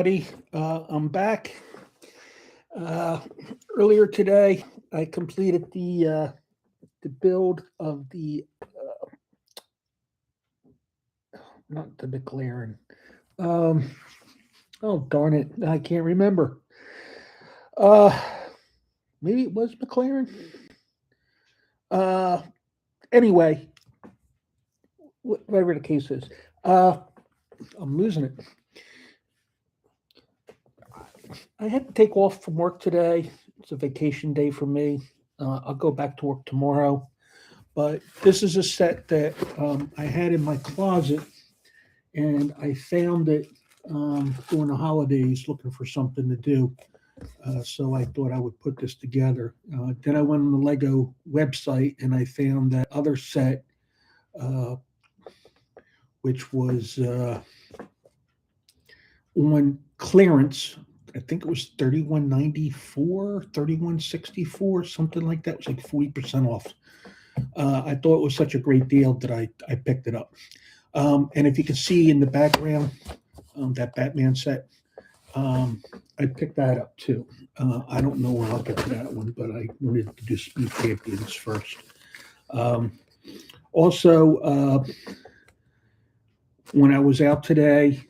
Buddy, I'm back. Uh, Earlier today, I completed the build of the not the McLaren. Um, oh darn it, I can't remember. Uh, Maybe it was McLaren. Uh, anyway, whatever the case is, uh, I'm losing it. I had to take off from work today. It's a vacation day for me. I'll go back to work tomorrow. But this is a set that I had in my closet, and I found it during the holidays looking for something to do. So I thought I would put this together. Then I went on the Lego website and I found that other set, uh, which was on clearance. I think it was 31.94, 31.64, something like that. It was like 40% off. I thought it was such a great deal that I picked it up. And if you can see in the background, that Batman set, I picked that up too. I don't know where I'll get to that one, but I wanted to do Speed Champions first. Um, Also, when I was out today,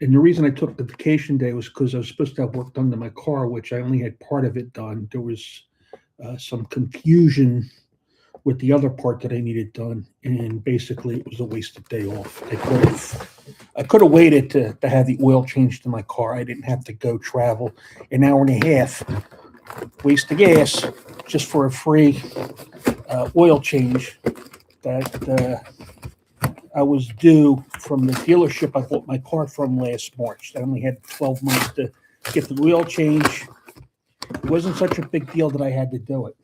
and the reason I took the vacation day was because I was supposed to have work done to my car, which I only had part of it done. There was some confusion with the other part that I needed done, and basically it was a wasted day off. I could have waited to have the oil changed in my car. I didn't have to go travel an hour and a half, waste of gas, just for a free oil change that I was due from the dealership I bought my car from last March. I only had 12 months to get the oil change. It wasn't such a big deal that I had to do it.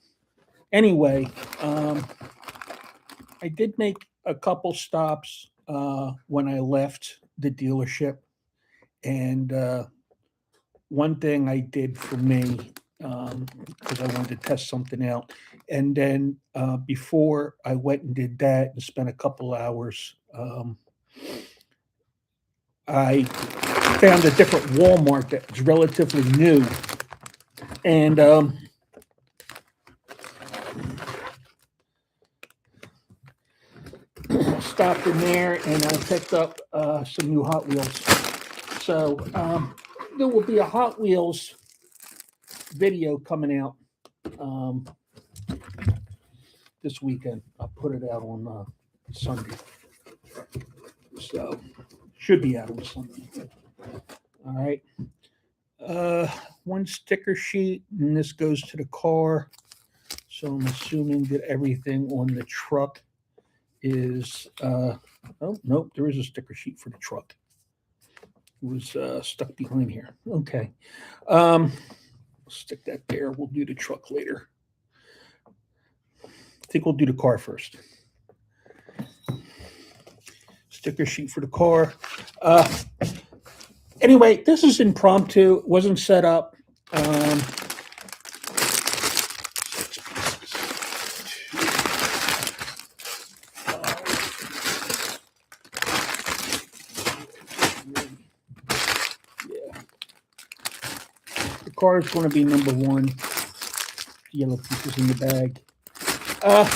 Anyway, I did make a couple stops when I left the dealership, and one thing I did for me because I wanted to test something out, and then before I went and did that and spent a couple hours, I found a different Walmart that was relatively new, and stopped in there and I picked up some new Hot Wheels. So there will be a Hot Wheels video coming out um, this weekend. I'll put it out on Sunday. So should be out on Sunday. All right. Uh, One sticker sheet, and this goes to the car. So I'm assuming that everything on the truck is. Oh nope, there is a sticker sheet for the truck. It was stuck behind here. Okay. Stick that there. We'll do the truck later. I think we'll do the car first. Sticker sheet for the car. Uh, anyway, this is impromptu. It wasn't set up. Um, yeah, the car is going to be number one. The yellow pieces in the bag. Uh,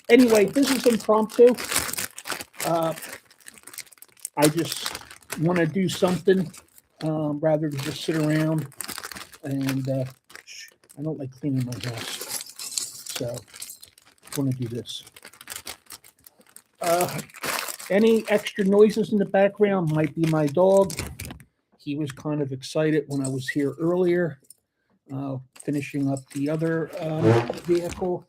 anyway, this is impromptu. Uh, I just want to do something rather than just sit around. And I don't like cleaning my house, so I want to do this. Uh, any extra noises in the background might be my dog. He was kind of excited when I was here earlier, finishing up the other vehicle.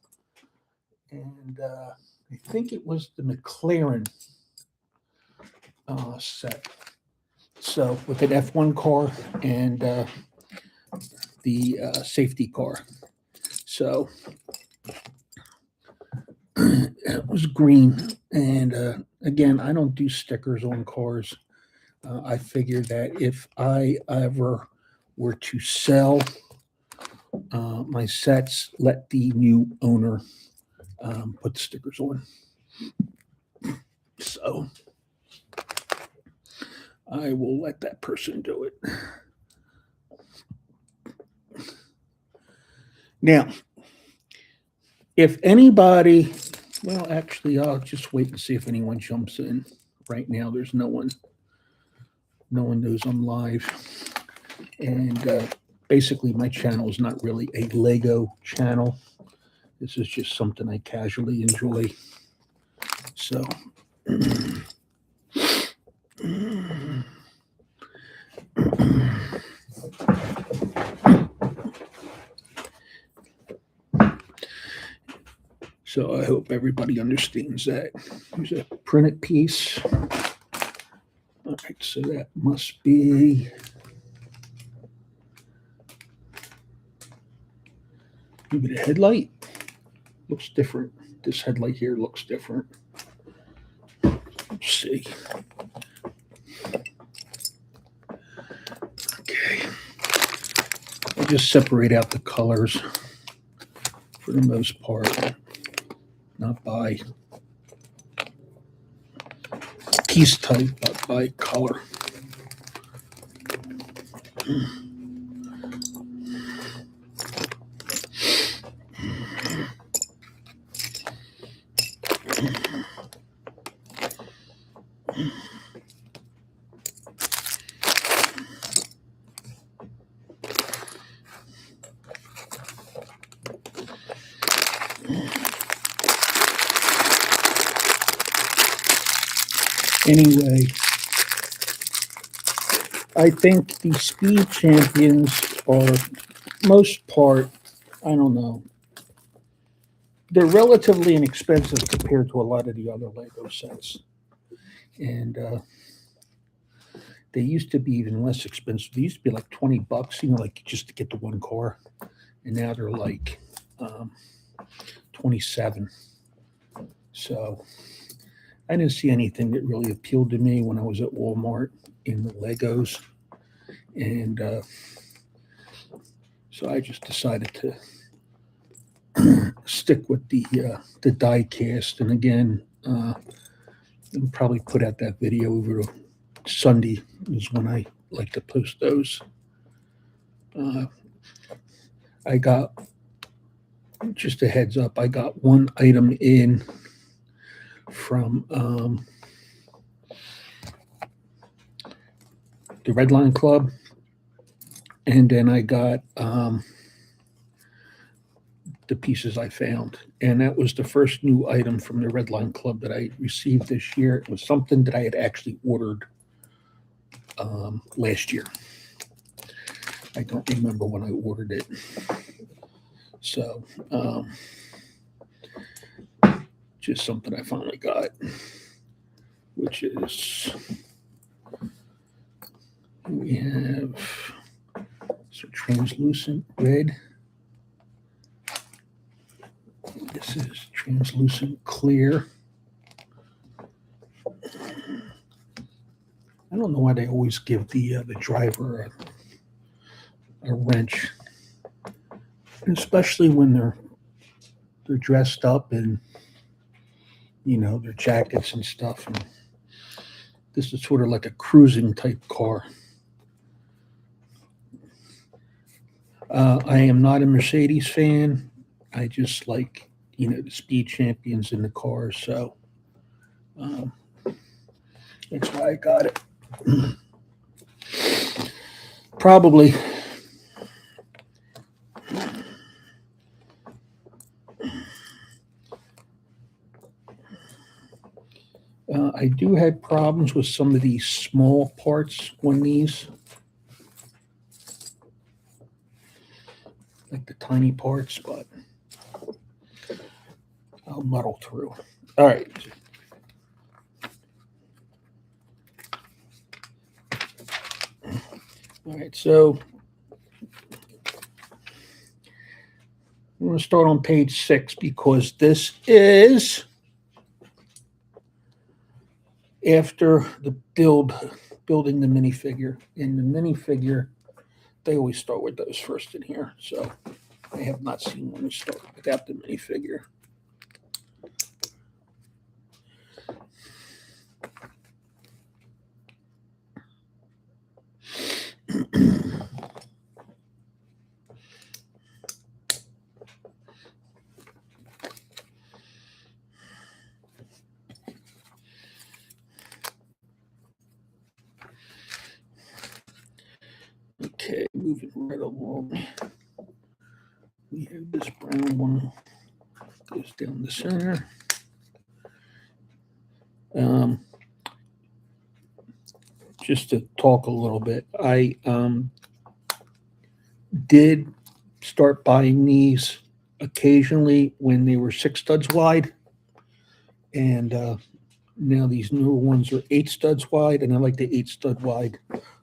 And I think it was the McLaren set. So with an F1 car and the safety car. So it was green. And again, I don't do stickers on cars. I figured that if I ever were to sell my sets, let the new owner put the stickers on. So I will let that person do it. Now, if anybody, well, actually, I'll just wait and see if anyone jumps in. Right now, there's no one. No one knows I'm live. And basically, my channel is not really a Lego channel. This is just something I casually enjoy. So, so I hope everybody understands that. Here's a printed piece. All right, so that must be maybe the headlight. Looks different. This headlight here looks different. Let's see. Okay. I'll just separate out the colors for the most part, not by piece type, but by color. Anyway, I think the Speed Champions are, most part, I don't know, they're relatively inexpensive compared to a lot of the other Lego sets. And they used to be even less expensive. They used to be like $20, like just to get the one car. And now they're like 27. So I didn't see anything that really appealed to me when I was at Walmart in the Legos. And so I just decided to stick with the die cast. And again, I'll probably put out that video over Sunday is when I like to post those. I got, just a heads up, I got one item in from the Red Line Club, and then I got the pieces I found, and that was the first new item from the Red Line Club that I received this year. It was something that I had actually ordered last year. I don't remember when I ordered it. So just something I finally got, which is, we have some translucent red. This is translucent clear. I don't know why they always give the driver a wrench, especially when they're dressed up in, their jackets and stuff. And this is sort of like a cruising type car. I am not a Mercedes fan. I just like, the Speed Champions in the cars. So that's why I got it. Probably. I do have problems with some of these small parts on these, like the tiny parts, but I'll muddle through. All right. All right, so I'm going to start on page 6 because this is after the building the minifigure. In the minifigure, they always start with those first in here. So I have not seen one start without the minifigure. moving right along. We have this brown one, goes down the center. Just to talk a little bit, I did start buying these occasionally when they were 6 studs wide, and now these newer ones are 8 studs wide, and I like the 8 stud wide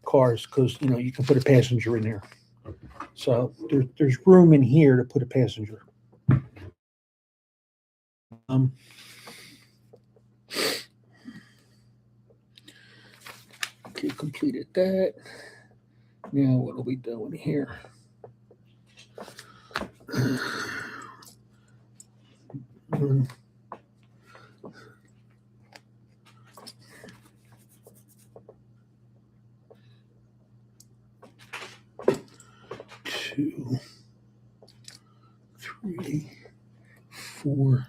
cars because you can put a passenger in there. So there's room in here to put a passenger. Okay, completed that. Now what are we doing here? 1, 2, 3, 4,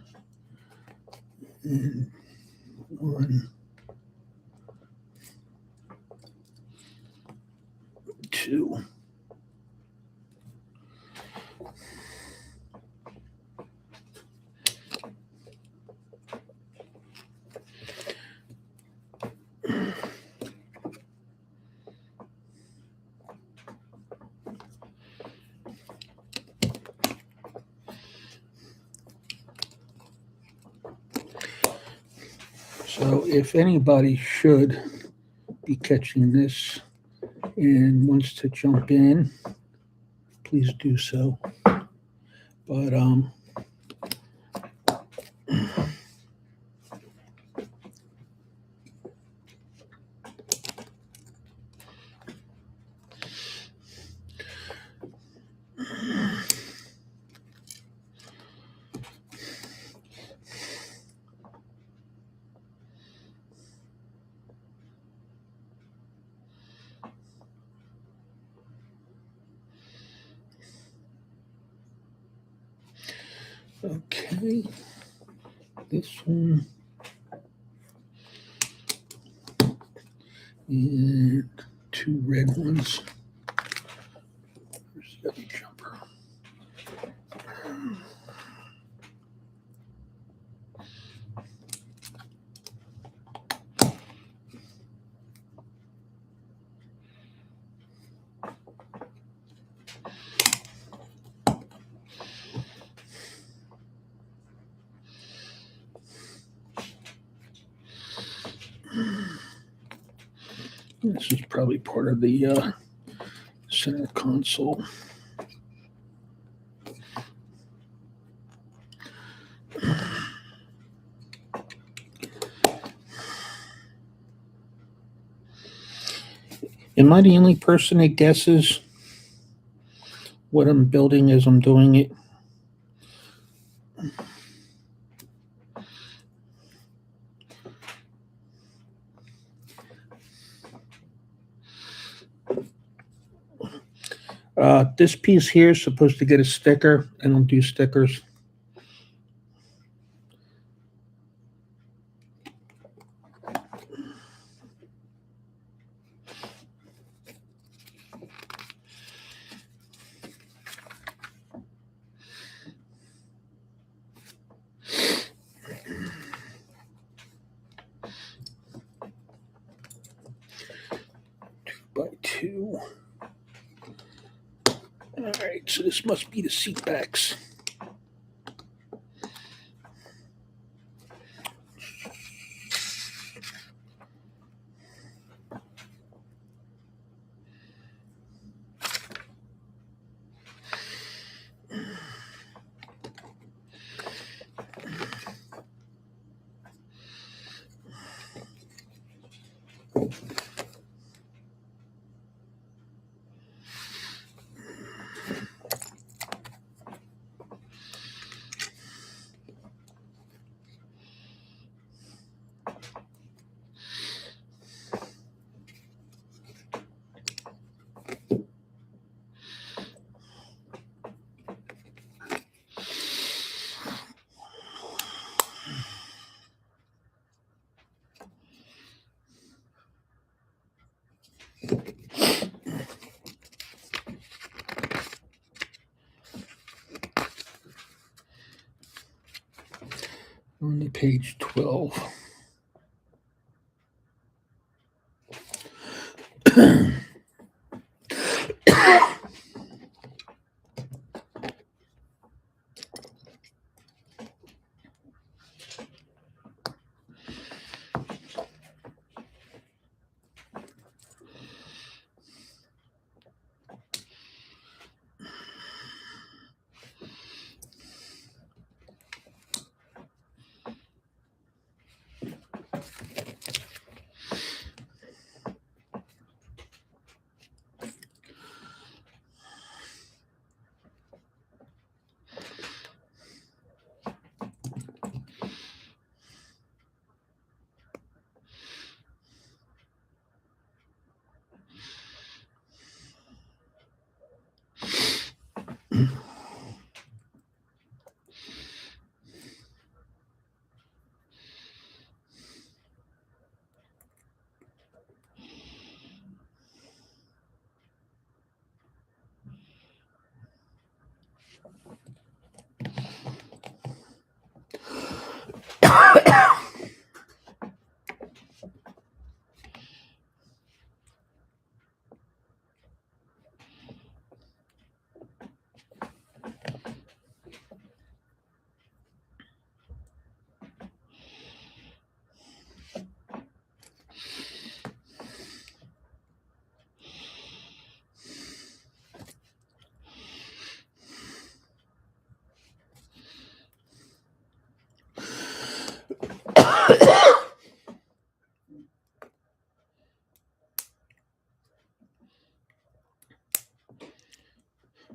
and 1, 2. So if anybody should be catching this and wants to jump in, please do so. But okay, this one and 2 red ones. Where's the other jumper? This is probably part of the center console. Am I the only person that guesses what I'm building as I'm doing it? This piece here is supposed to get a sticker. I don't do stickers. By 2. All right, so this must be the seat backs. On to page 12.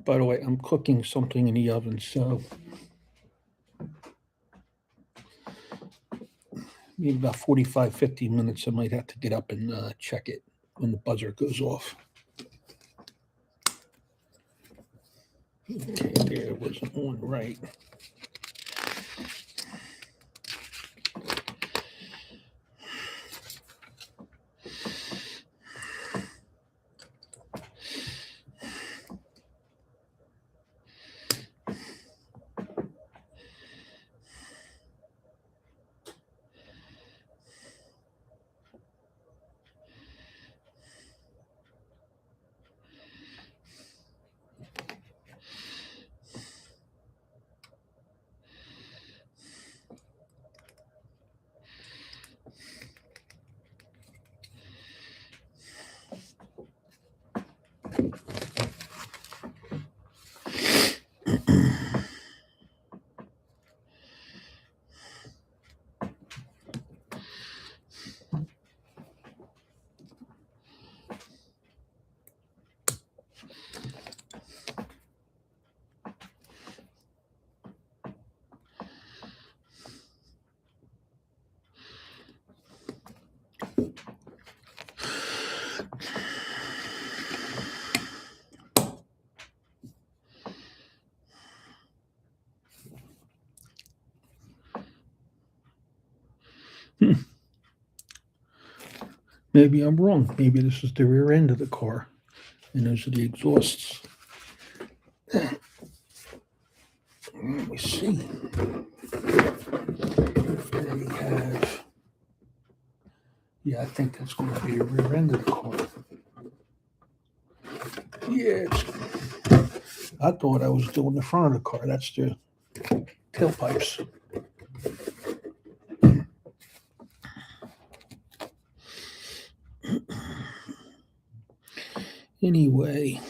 By the way, I'm cooking something in the oven, so maybe about 45, 50 minutes. I might have to get up and check it when the buzzer goes off. Okay, there wasn't on right. Maybe I'm wrong. Maybe this is the rear end of the car, and those are the exhausts. Let me see. There you have. Yeah, I think that's going to be the rear end of the car. Yeah, I thought I was doing the front of the car. That's the tailpipes. Anyway.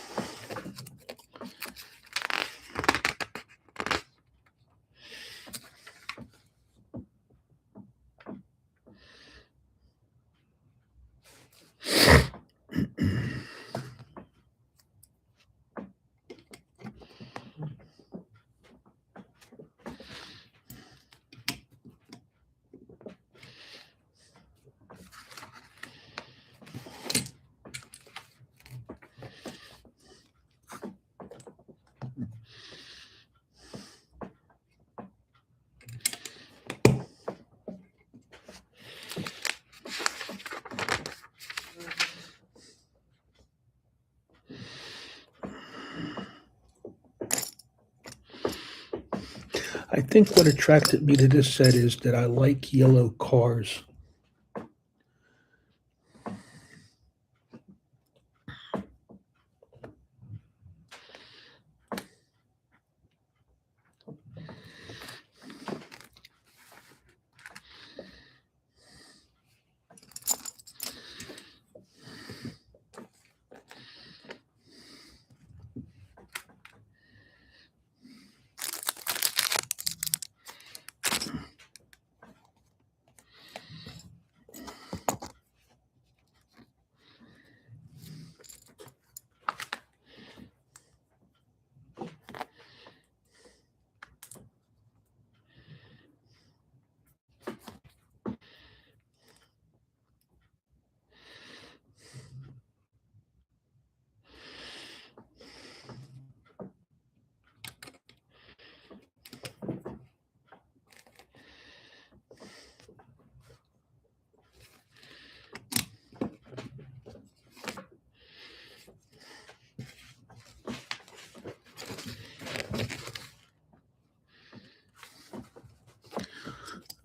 I think what attracted me to this set is that I like yellow cars.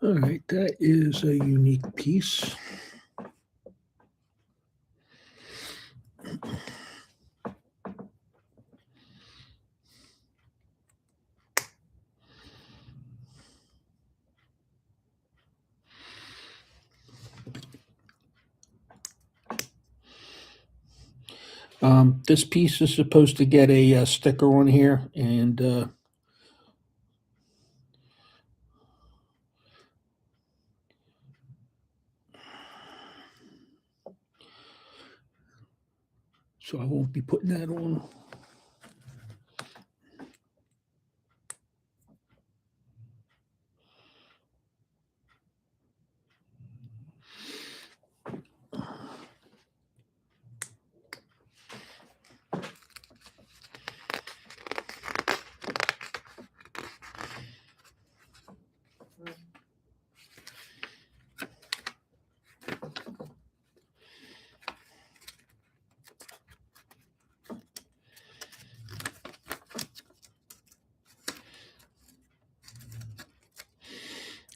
All right, that is a unique piece. This piece is supposed to get a sticker on here, and so I won't be putting that on.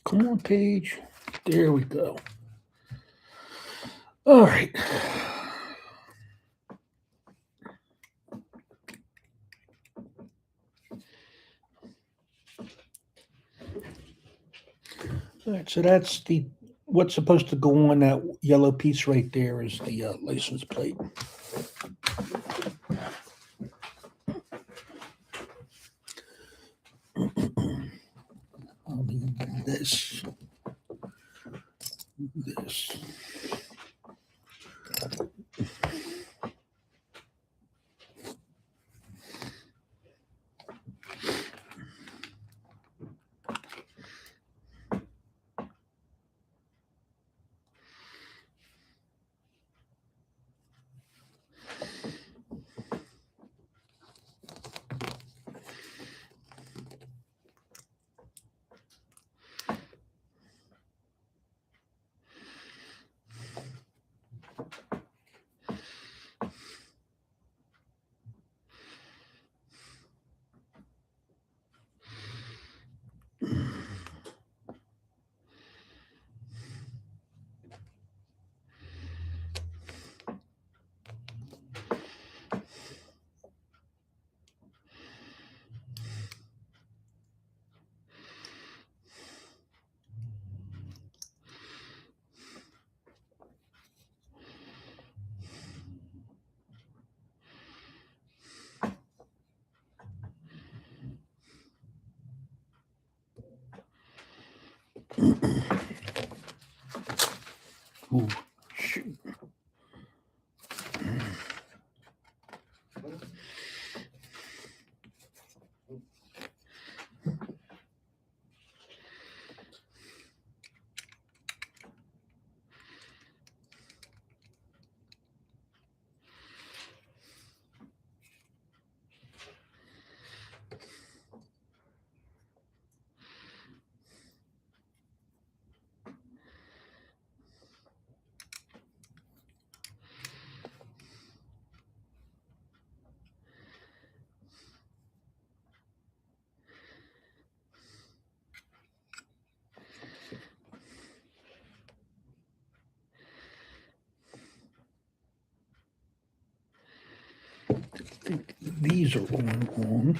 Come on, page. There we go. All right. All right, so that's what's supposed to go on that yellow piece right there is the license plate. I'll need this. This. Ooh, shoot. think these are all wrong.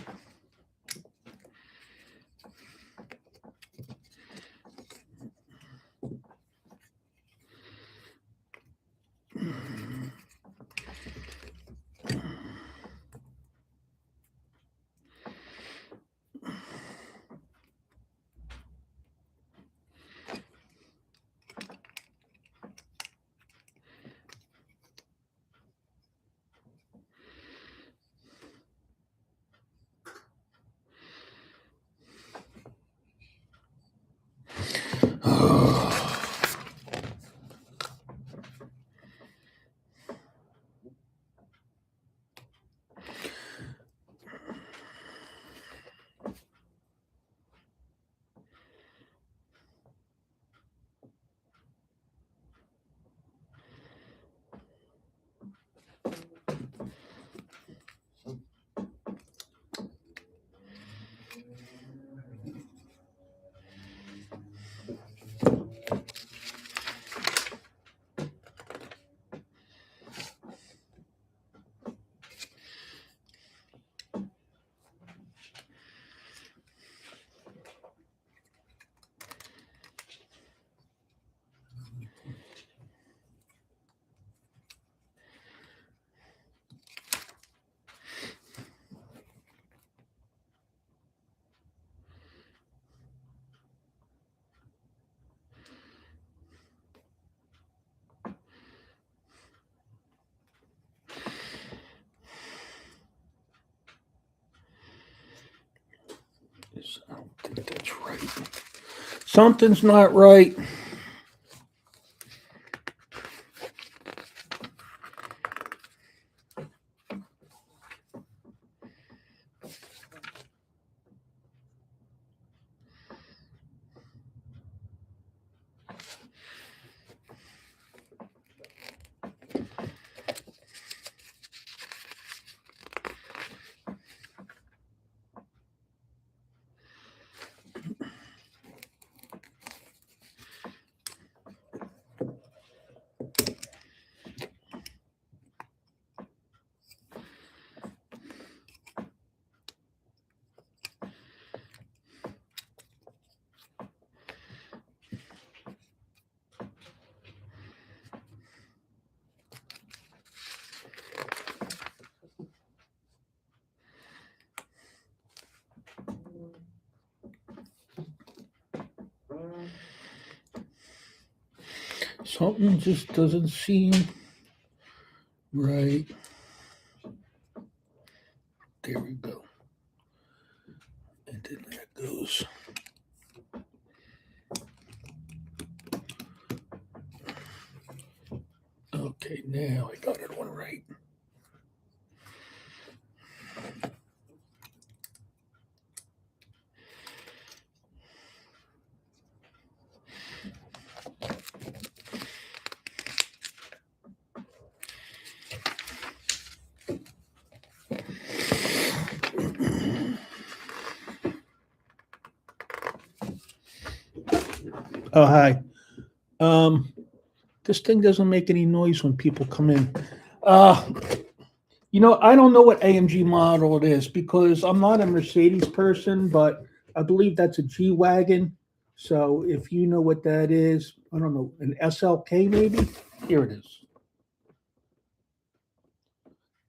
I don't think that's right. Something's not right. Something just doesn't seem right. There we go. And then that goes. Okay, now I got it one right. Oh, hi. This thing doesn't make any noise when people come in. Uh, I don't know what AMG model it is because I'm not a Mercedes person, but I believe that's a G Wagon. So if you know what that is, I don't know, an SLK maybe? Here it is.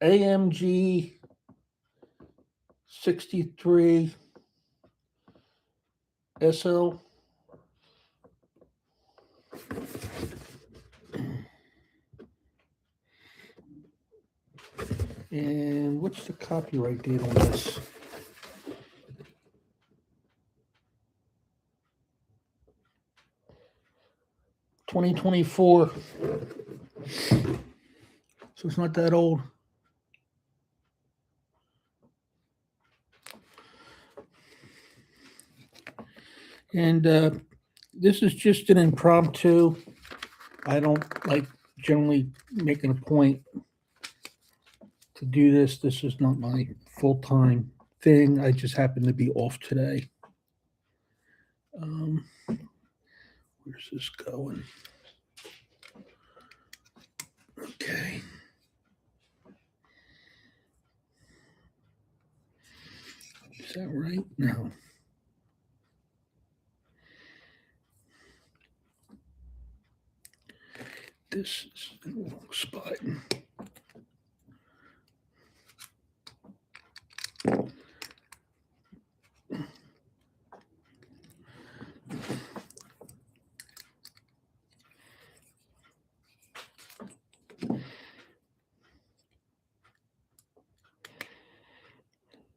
AMG 63 SL. And what's the copyright date on this? (2024). So it's not that old. And this is just an impromptu. I don't like generally making a point to do this. This is not my full-time thing. I just happen to be off today. Where's this going? Okay. that right? No. This is in the wrong spot.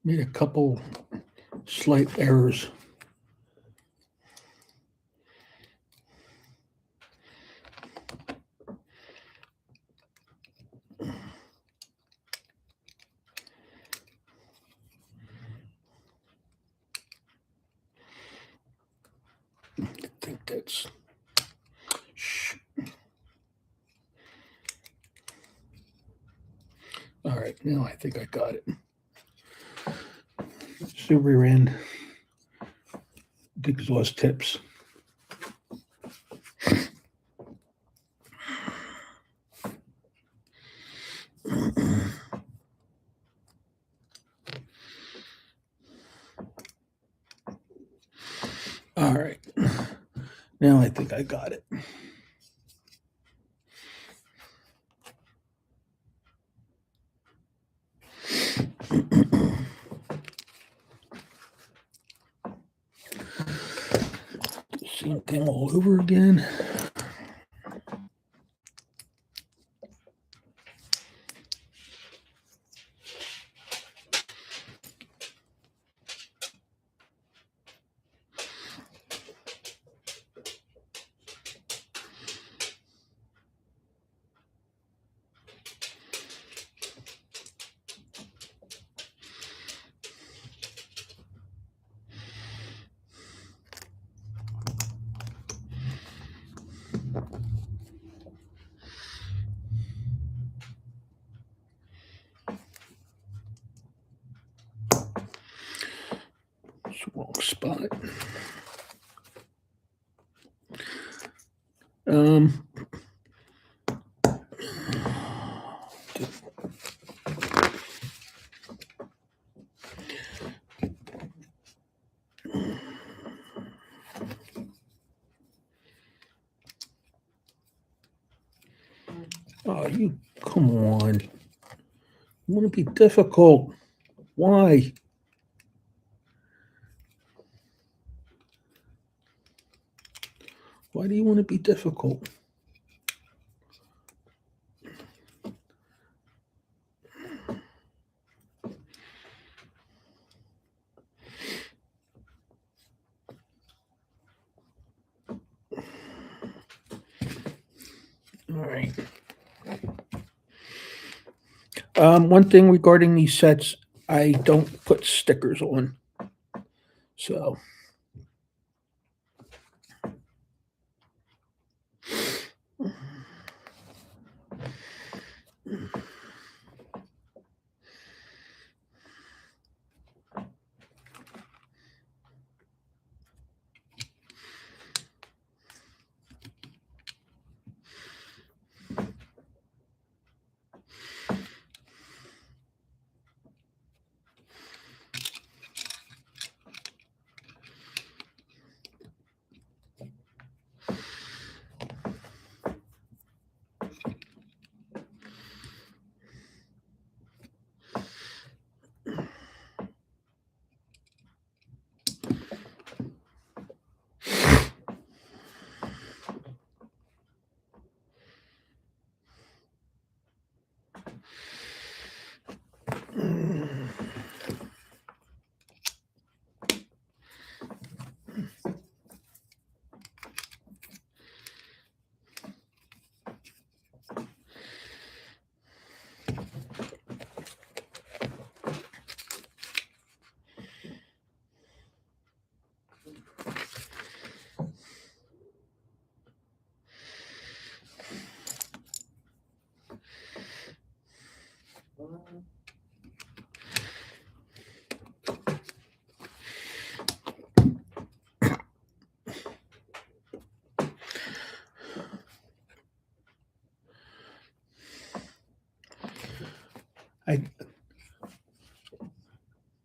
Made a couple slight errors. I think that's. All right, now I think I got it. Super end, the exhaust tips. All right, now I think I got it. Same thing all over again. It's the wrong spot. Oh, you come on. You want to be difficult. Why? Why do you want to be difficult? All right. One thing regarding these sets, I don't put stickers on. So.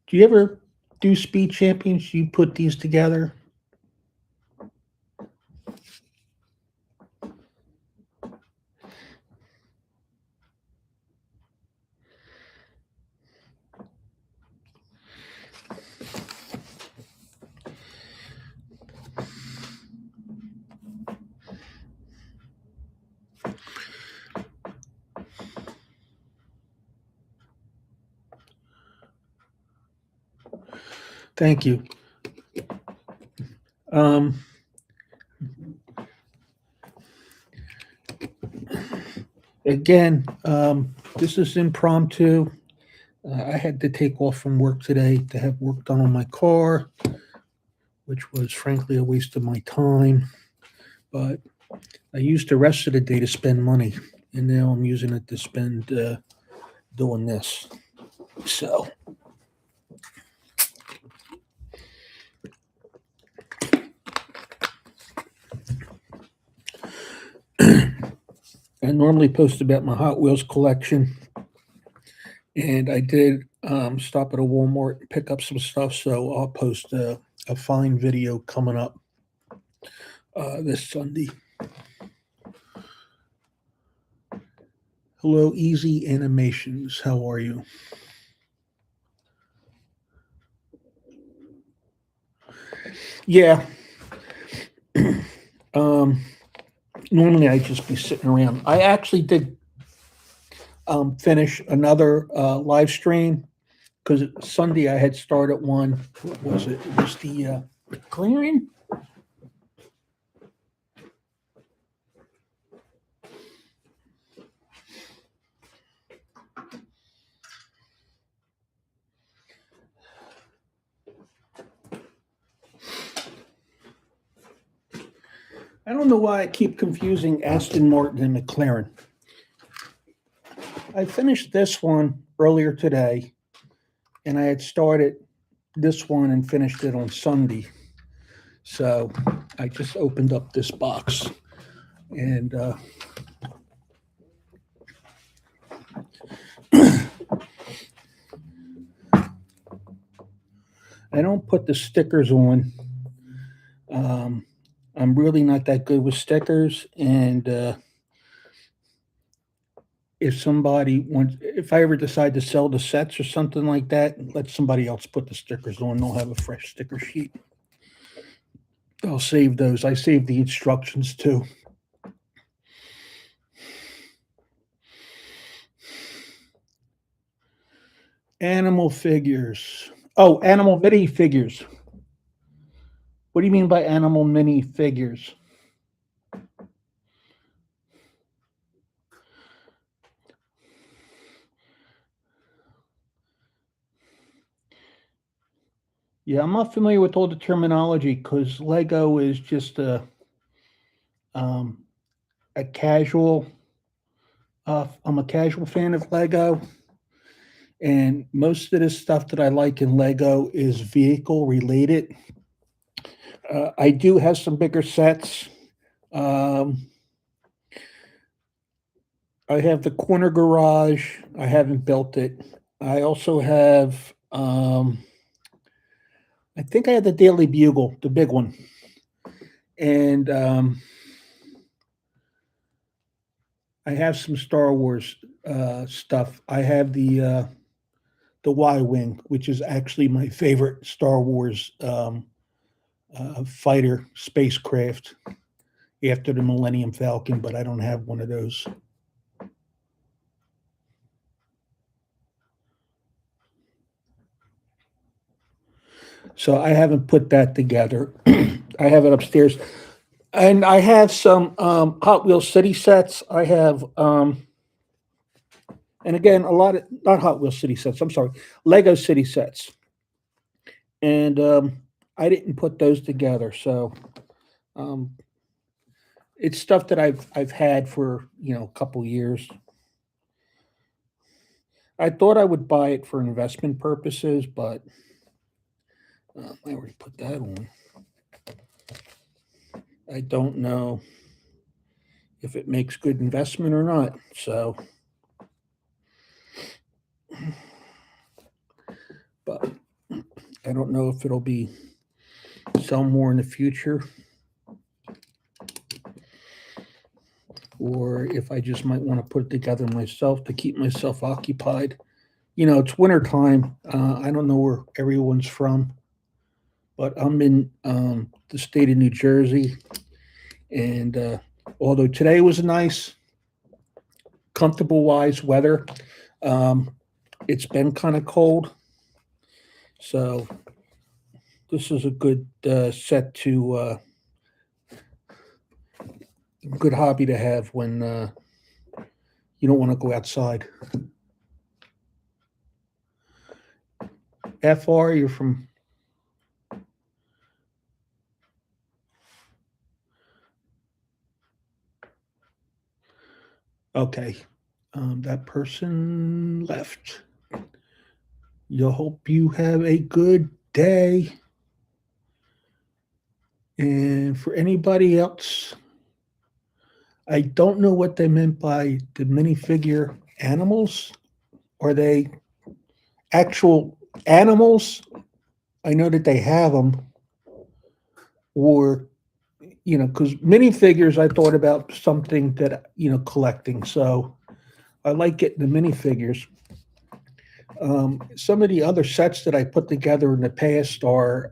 Do you ever do Speed Champions? You put these together? Thank you. Um, Again, this is impromptu. I had to take off from work today to have work done on my car, which was frankly a waste of my time. But I used the rest of the day to spend money, and now I'm using it to spend doing this. So, I normally post about my Hot Wheels collection, and I did stop at a Walmart and pick up some stuff. So I'll post a fine video coming up this Sunday. Hello, Easy Animations. How are you? Yeah. um, Normally I'd just be sitting around. I actually did finish another live stream because Sunday I had started one. What was it? It was the McLaren. I don't know why I keep confusing Aston Martin and McLaren. I finished this one earlier today, and I had started this one and finished it on Sunday. So I just opened up this box, and I don't put the stickers on. Um, I'm really not that good with stickers, and if I ever decide to sell the sets or something like that, let somebody else put the stickers on. They'll have a fresh sticker sheet. I'll save those. I save the instructions too. Animal figures. Oh, animal mini figures. What do you mean by animal mini figures? Yeah, I'm not familiar with all the terminology because Lego is just um, a casual. I'm a casual fan of Lego, and most of the stuff that I like in Lego is vehicle related. I do have some bigger sets. Um, I have the corner garage. I haven't built it. I also have. I think I have the Daily Bugle, the big one, and I have some Star Wars stuff. I have the Y Wing, which is actually my favorite Star Wars fighter spacecraft after the Millennium Falcon, but I don't have one of those. So I haven't put that together. I have it upstairs, and I have some Hot Wheels City sets. I have, and again, a lot of not Hot Wheels City sets. I'm sorry, Lego City sets, and I didn't put those together. So um, it's stuff that I've had for a couple years. I thought I would buy it for investment purposes, but I already put that on. I don't know if it makes good investment or not. So, but I don't know if it'll be sell more in the future, or if I just might want to put it together myself to keep myself occupied. It's winter time. I don't know where everyone's from, but I'm in the state of New Jersey, and although today was nice, comfortable wise weather, um, it's been kind of cold. So this is a good set to good hobby to have when you don't want to go outside. FR, you're from. Okay. That person left. You hope you have a good day. And for anybody else, I don't know what they meant by the minifigure animals. Are they actual animals? I know that they have them, or because minifigures, I thought about something that collecting. So I like getting the minifigures. Some of the other sets that I put together in the past are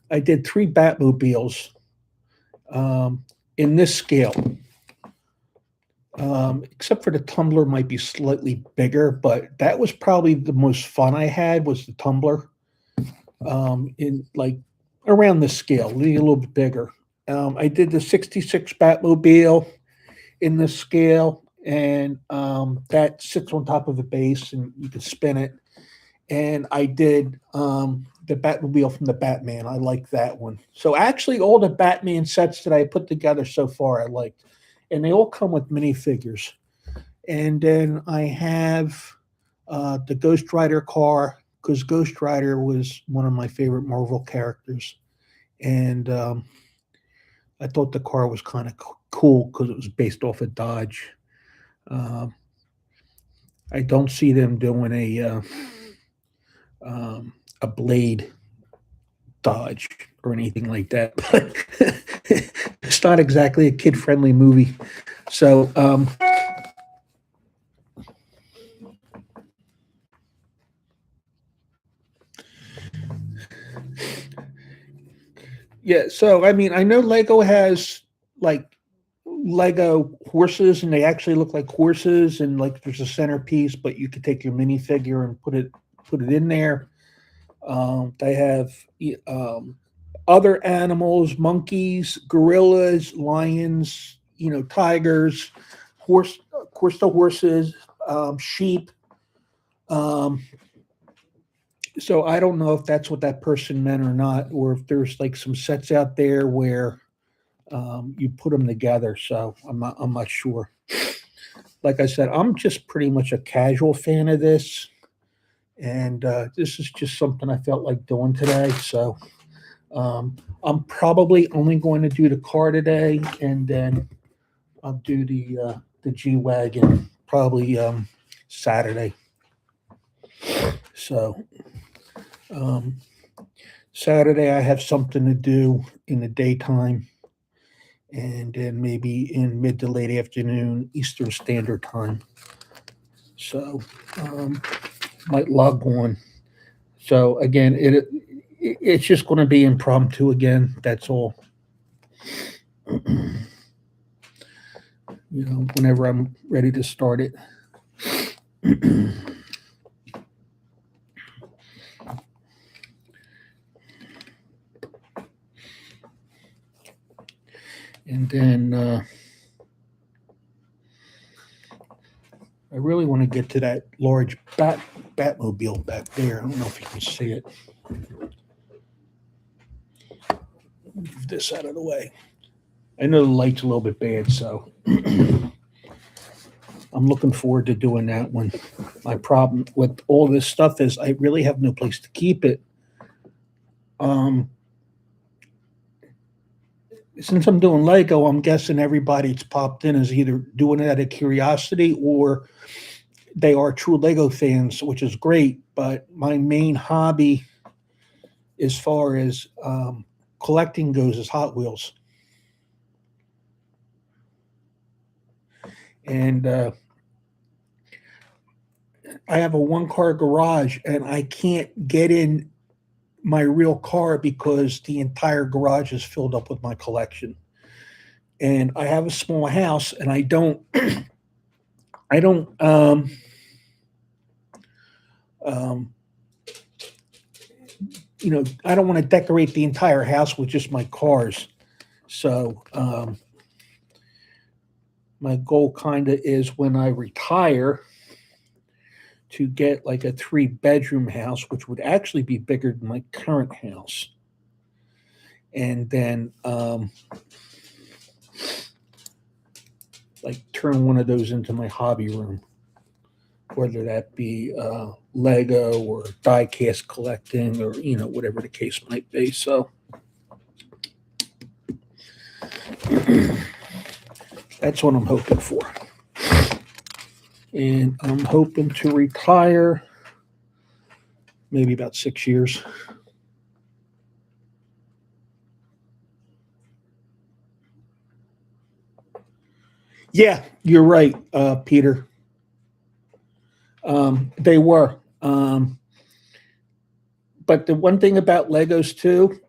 I did 3 Batmobiles um, in this scale. Except for the tumbler might be slightly bigger, but that was probably the most fun I had was the tumbler in like around this scale, maybe a little bit bigger. I did the 66 Batmobile in this scale, and that sits on top of a base and you can spin it. And I did the Batmobile from the Batman. I like that one. So actually, all the Batman sets that I put together so far, I liked, and they all come with minifigures. And then I have the Ghost Rider car because Ghost Rider was one of my favorite Marvel characters, and I thought the car was kind of cool because it was based off of Dodge. Um, I don't see them doing a Blade Dodge or anything like that, but it's not exactly a kid-friendly movie. So yeah, so I mean, I know Lego has like Lego horses, and they actually look like horses, and like there's a centerpiece, but you could take your minifigure and put it in there. They have other animals, monkeys, gorillas, lions, tigers, horse, of course, the horses, sheep. Um, so I don't know if that's what that person meant or not, or if there's like some sets out there where you put them together. So I'm not sure. Like I said, I'm just pretty much a casual fan of this, and this is just something I felt like doing today. So I'm probably only going to do the car today, and then I'll do the G wagon probably Saturday. So um, Saturday I have something to do in the daytime, and then maybe in mid to late afternoon Eastern Standard Time. So might log on. So again, it's just going to be impromptu again. That's all. Whenever I'm ready to start it. And then I really want to get to that large Batmobile back there. I don't know if you can see it. Move this out of the way. I know the light's a little bit bad, so I'm looking forward to doing that one. My problem with all this stuff is I really have no place to keep it. Since I'm doing Lego, I'm guessing everybody that's popped in is either doing it out of curiosity or they are true Lego fans, which is great. But my main hobby as far as collecting goes is Hot Wheels. And I have a one car garage, and I can't get in my real car because the entire garage is filled up with my collection. And I have a small house, and I don't, um, I don't want to decorate the entire house with just my cars. So my goal kind of is when I retire to get like a 3 bedroom house, which would actually be bigger than my current house. And then like turn one of those into my hobby room, whether that be Lego or die cast collecting or whatever the case might be. So that's what I'm hoping for, and I'm hoping to retire maybe about 6 years. Yeah, you're right, Peter. They were. But the one thing about Legos too,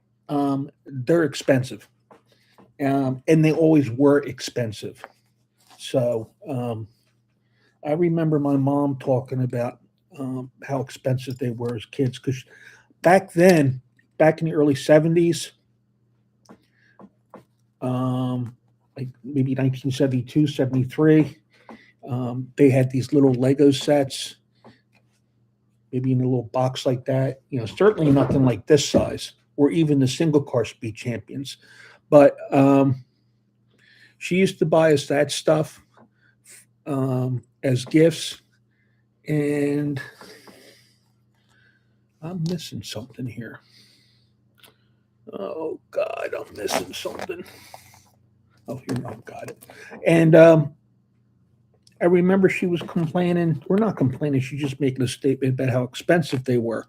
they're expensive, and they always were expensive. So I remember my mom talking about how expensive they were as kids. Because back then, back in the early '70s, like maybe 1972, '73, they had these little Lego sets, maybe in a little box like that. Certainly nothing like this size, or even the single car speed champions. But she used to buy us that stuff as gifts, and I'm missing something here. Oh God, I'm missing something. Oh, here, I've got it. And I remember she was complaining, or not complaining, she's just making a statement about how expensive they were.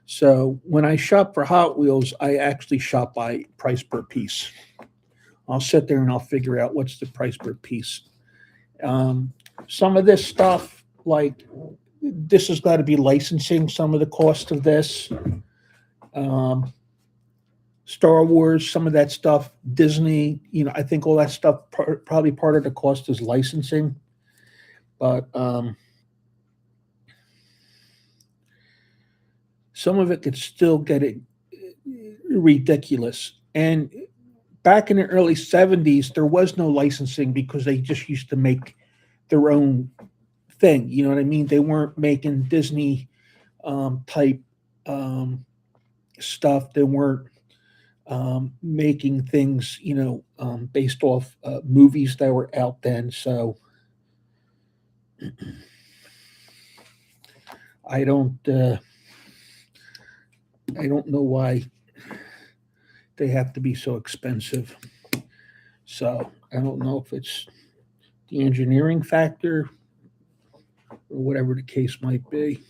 So when I shop for Hot Wheels, I actually shop by price per piece. I'll sit there and I'll figure out what's the price per piece. Um, some of this stuff, like this has got to be licensing some of the cost of this. Um, Star Wars, some of that stuff, Disney, I think all that stuff probably part of the cost is licensing, but some of it could still get it ridiculous. And back in the early '70s, there was no licensing because they just used to make their own thing. You know what I mean? They weren't making Disney type um, stuff. They weren't making things, based off movies that were out then. So I don't, uh, I don't know why they have to be so expensive. So I don't know if it's the engineering factor or whatever the case might be.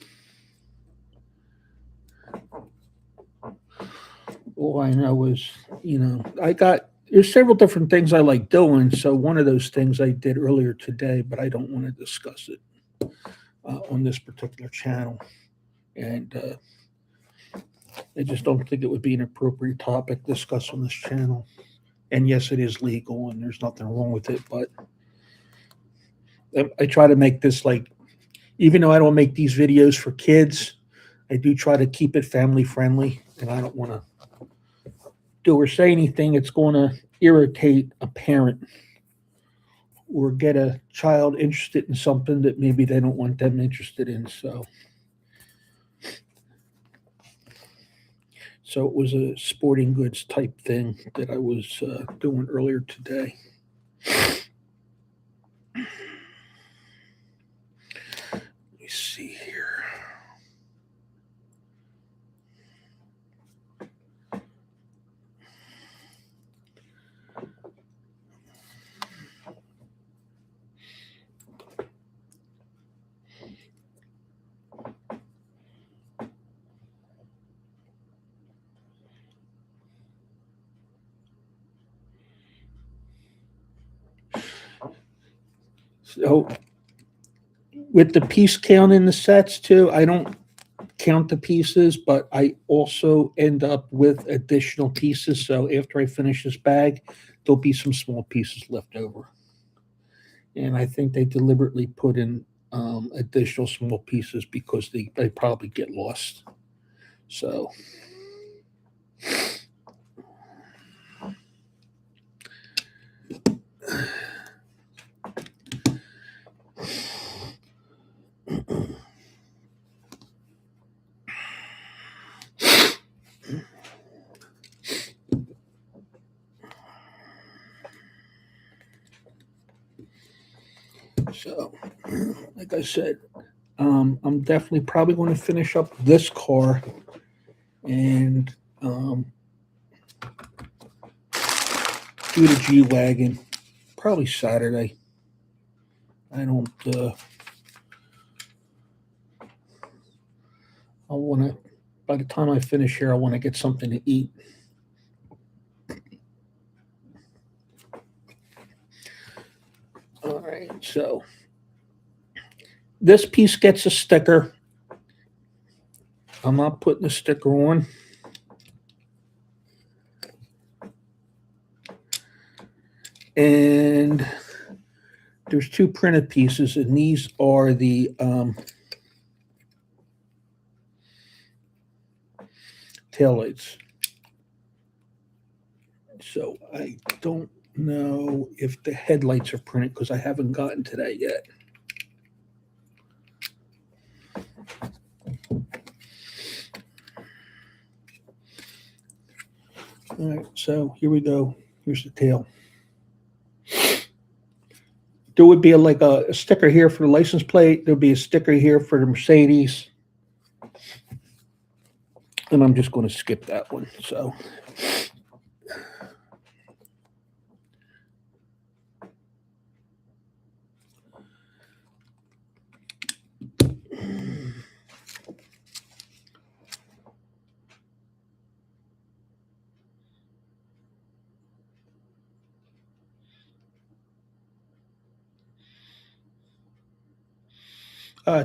All I know is, there's several different things I like doing. So one of those things I did earlier today, but I don't want to discuss it on this particular channel. And I just don't think it would be an appropriate topic to discuss on this channel. And yes, it is legal and there's nothing wrong with it, but I try to make this like, even though I don't make these videos for kids, I do try to keep it family friendly, and I don't want to do or say anything that's going to irritate a parent or get a child interested in something that maybe they don't want them interested in. So it was a sporting goods type thing that I was doing earlier today. Let me see here. So with the piece count in the sets too, I don't count the pieces, but I also end up with additional pieces. So after I finish this bag, there'll be some small pieces left over. And I think they deliberately put in additional small pieces because they probably get lost. So, so like I said, I'm definitely probably going to finish up this car and do the G wagon probably Saturday. I don't. I want to. By the time I finish here, I want to get something to eat. All right, so this piece gets a sticker. I'm not putting a sticker on. And there's two printed pieces, and these are the taillights. So I don't know if the headlights are printed because I haven't gotten to that yet. All right, so here we go. Here's the tail. There would be like a sticker here for the license plate. There'll be a sticker here for the Mercedes. And I'm just going to skip that one. So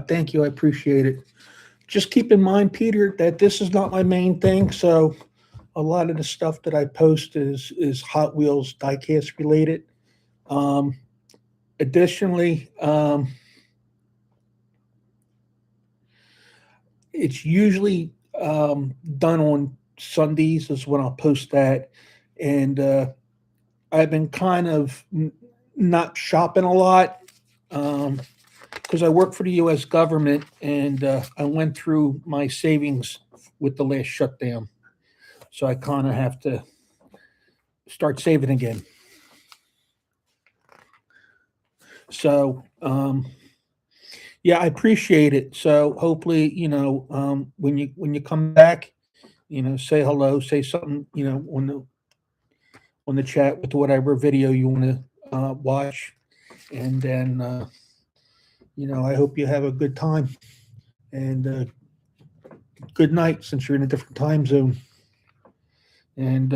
thank you. I appreciate it. Just keep in mind, Peter, that this is not my main thing. So a lot of the stuff that I post is Hot Wheels diecast related. Um, Additionally, it's usually done on Sundays is when I'll post that, and I've been kind of not shopping a lot because I work for the U.S. government, and I went through my savings with the last shutdown, so I kind of have to start saving again. So yeah, I appreciate it. So hopefully, when you come back, say hello, say something, on the chat with whatever video you want to watch, and then I hope you have a good time and good night since you're in a different time zone, and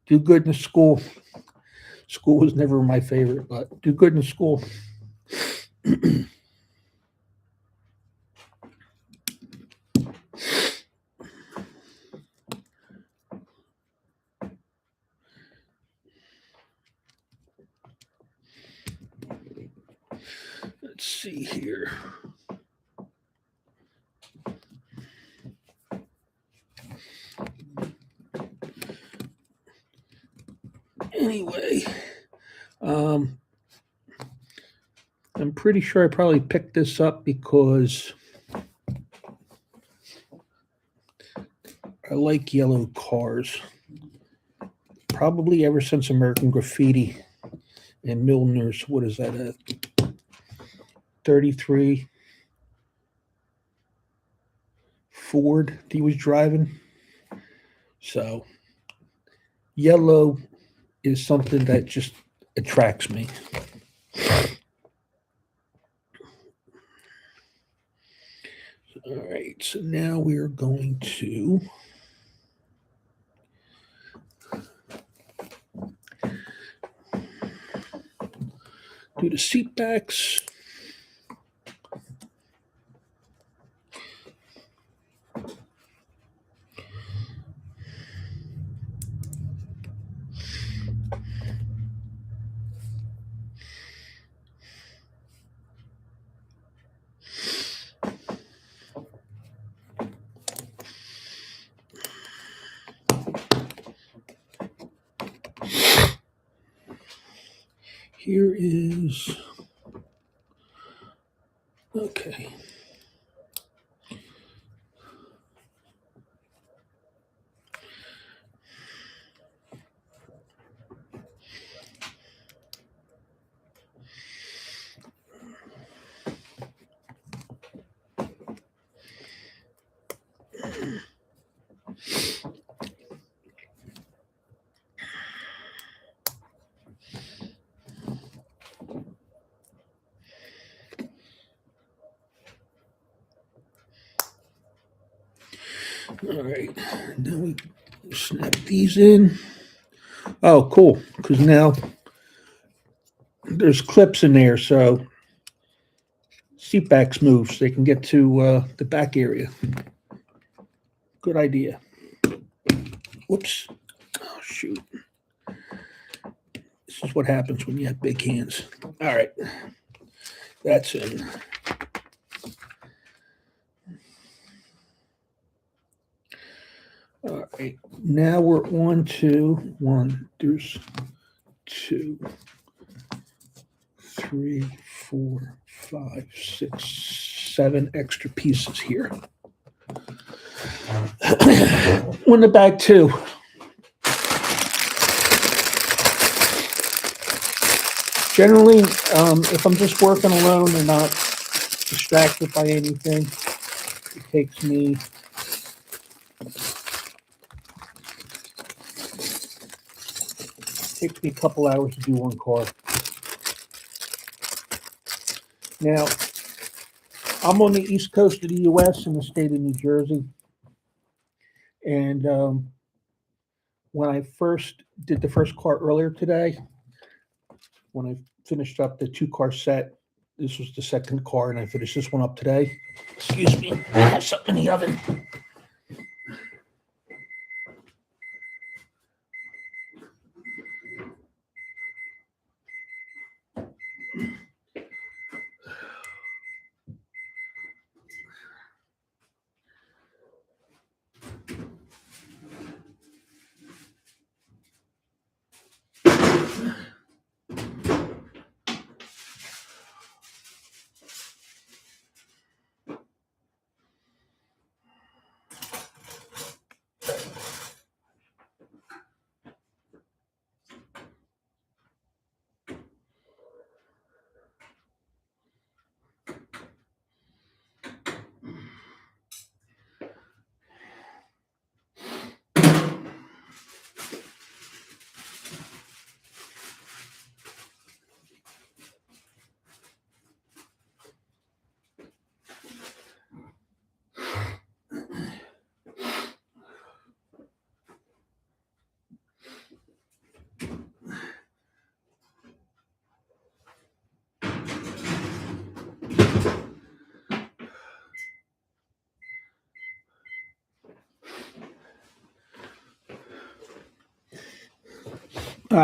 do good in school. School was never my favorite, but do good in school. Let's see here. Anyway, um, I'm pretty sure I probably picked this up because I like yellow cars. Probably ever since American Graffiti and Milner's, what is that, a 33 Ford he was driving. So yellow is something that just attracts me. All right, so now we are going to do do the seat backs. Here is, okay. All right, now we snap these in. Oh, cool, because now there's clips in there, so seat backs move so they can get to the back area. Good idea. Whoops. Oh, shoot. This is what happens when you have big hands. All right, that's in. All right, now we're on to one. There's 2, 3, 4, 5, 6, 7 extra pieces here. One in the bag too. Generally, if I'm just working alone and not distracted by anything, it takes me a couple hours to do one car. Now, I'm on the East Coast of the U.S. in the state of New Jersey. And when I first did the first car earlier today, when I finished up the 2-car set, this was the second car, and I finished this one up today. Excuse me, I have something in the oven.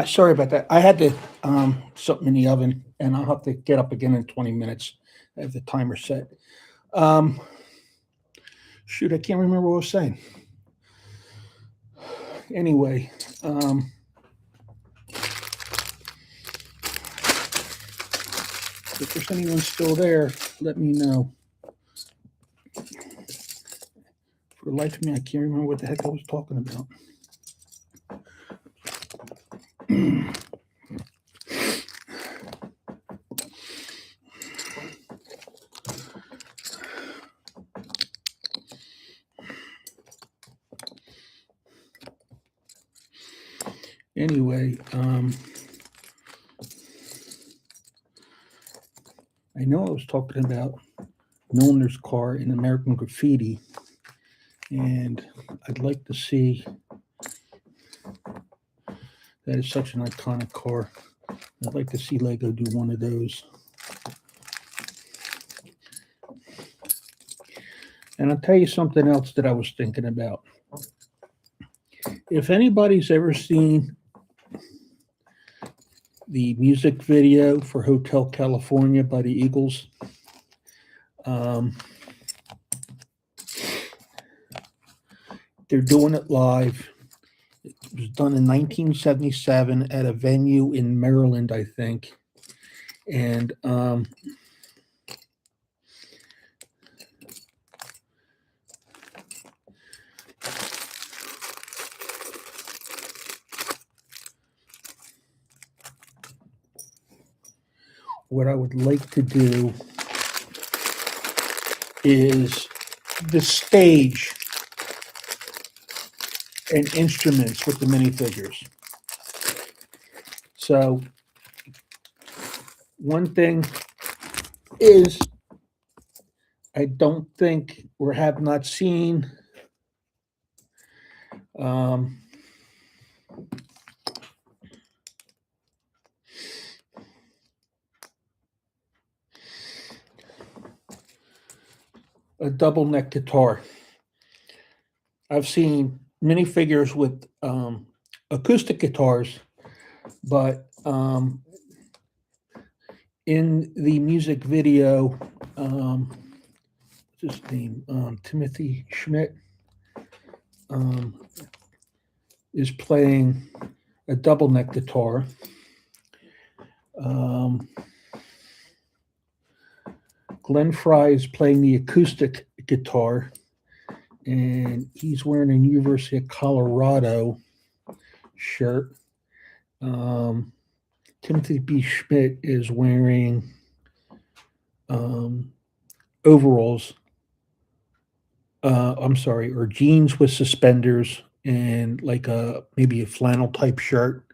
Sorry about that. I had to something in the oven, and I'll have to get up again in 20 minutes. I have the timer set. Shoot, I can't remember what I was saying. Anyway, if there's anyone still there, let me know. For the life of me, I can't remember what the heck I was talking about. Anyway, I know I was talking about Milner's car in American Graffiti, and I'd like to see, that is such an iconic car. I'd like to see Lego do one of those. And I'll tell you something else that I was thinking about. If anybody's ever seen the music video for Hotel California by the Eagles, they're doing it live. It was done in 1977 at a venue in Maryland, I think. And what I would like to do is the stage and instruments with the minifigures. So one thing is, I don't think or have not seen a double neck guitar. I've seen minifigures with acoustic guitars, but in the music video, what's his name? Timothy Schmidt is playing a double neck guitar. Glenn Fry is playing the acoustic guitar, and he's wearing a University of Colorado shirt. Timothy B. Schmidt is wearing overalls. Or jeans with suspenders and like maybe a flannel type shirt.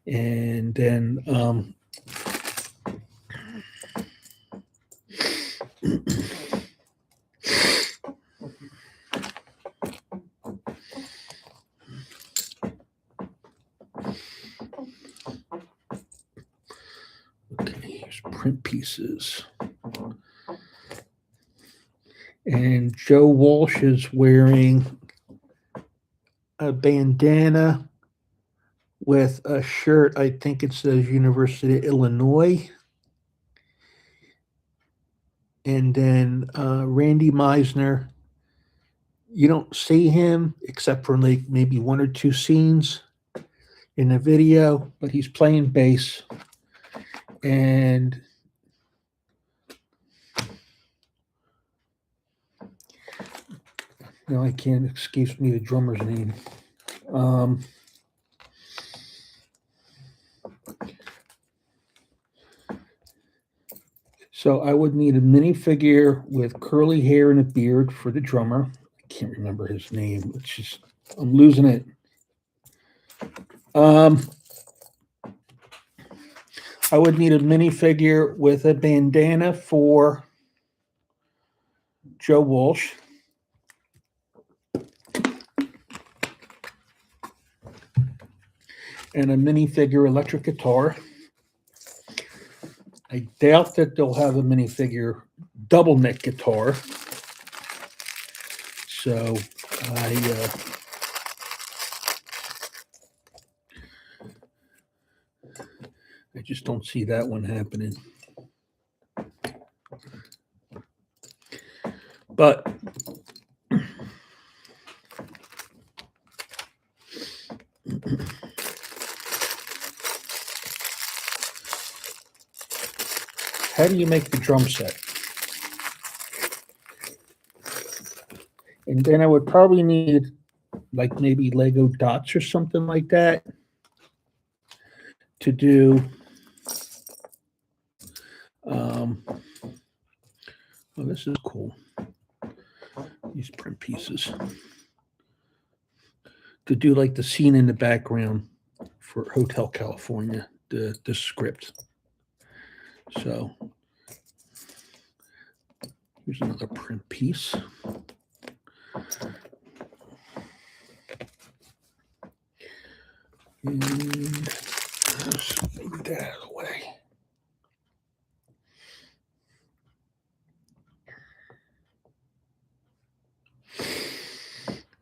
And then okay, here's print pieces. And Joe Walsh is wearing a bandana with a shirt, I think it says University of Illinois. And then Randy Meisner, you don't see him except for like maybe one or two scenes in the video, but he's playing bass. And I can't escape me the drummer's name. So I would need a minifigure with curly hair and a beard for the drummer. I can't remember his name. It's just, I'm losing it. I would need a minifigure with a bandana for Joe Walsh. And a minifigure electric guitar. I doubt that they'll have a minifigure double neck guitar. So I just don't see that one happening. But how do you make the drum set? And then I would probably need like maybe Lego dots or something like that to do. Oh, this is cool. These print pieces to do like the scene in the background for Hotel California, the script. So here's another print piece. And maybe that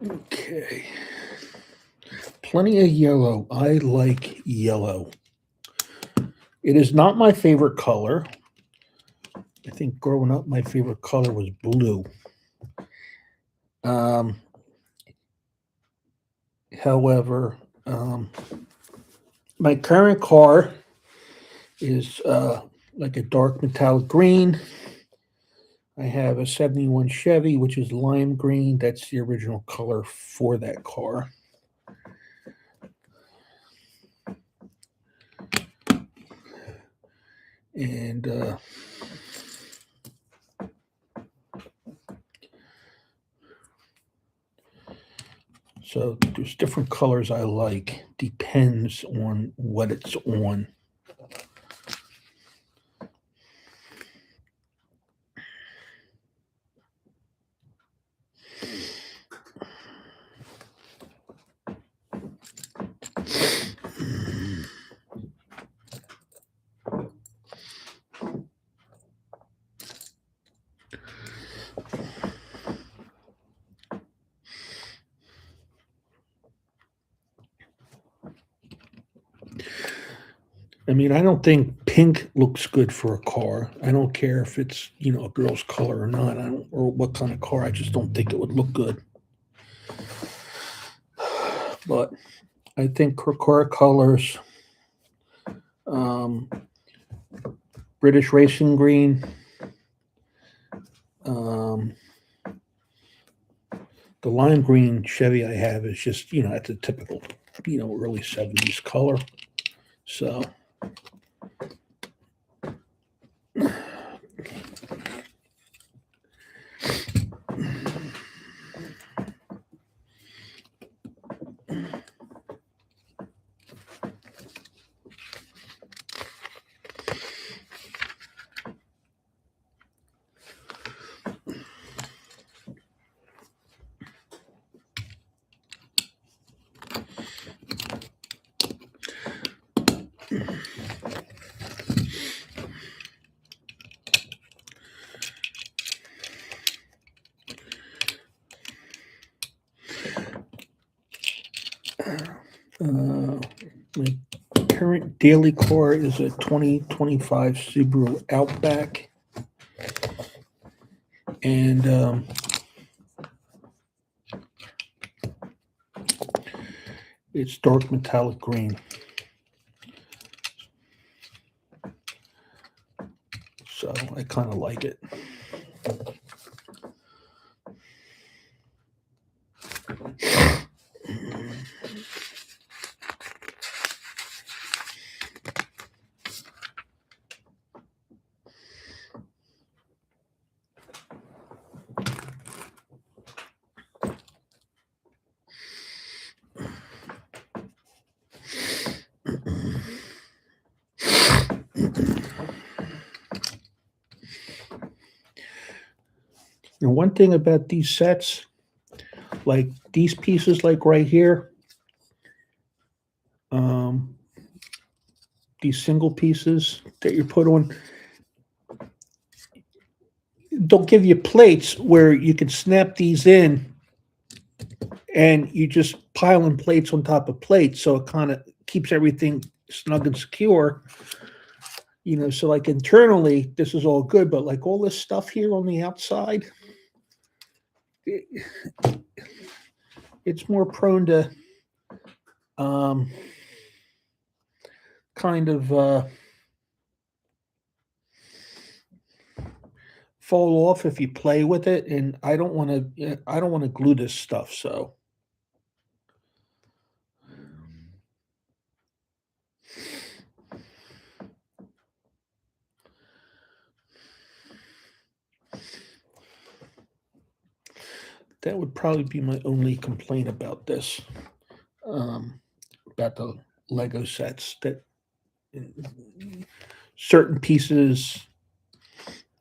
Okay. Plenty of yellow. I like yellow. It is not my favorite color. I think growing up, my favorite color was blue. Um, however, my current car is like a dark metallic green. I have a 71 Chevy, which is lime green. That's the original color for that car. And so there's different colors I like. Depends on what it's on. I mean, I don't think pink looks good for a car. I don't care if it's, a girl's color or not. I don't, or what kind of car. I just don't think it would look good. But I think car colors, um, British racing green, um, the lime green Chevy I have is just, it's a typical, early 70s color. So, my current daily car is a 2025 Subaru Outback. And it's dark metallic green. So I kind of like it. And one thing about these sets, like these pieces, like right here, um, these single pieces that you put on, don't give you plates where you can snap these in and you just piling plates on top of plates. So it kind of keeps everything snug and secure. So like internally, this is all good, but like all this stuff here on the outside, it's more prone to um, kind of fall off if you play with it, and I don't want to glue this stuff. So that would probably be my only complaint about this, about the Lego sets, that certain pieces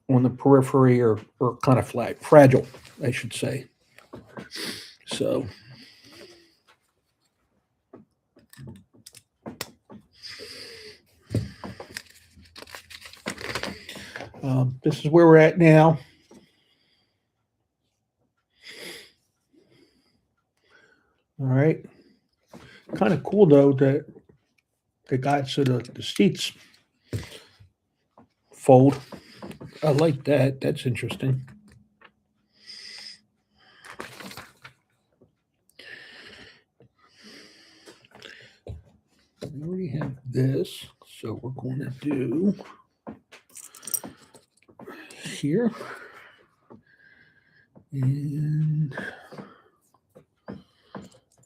on the periphery are kind of fragile, I should say. So this is where we're at now. All right. Kind of cool though that they got so the seats fold. I like that. That's interesting. We already have this, so we're going to do here and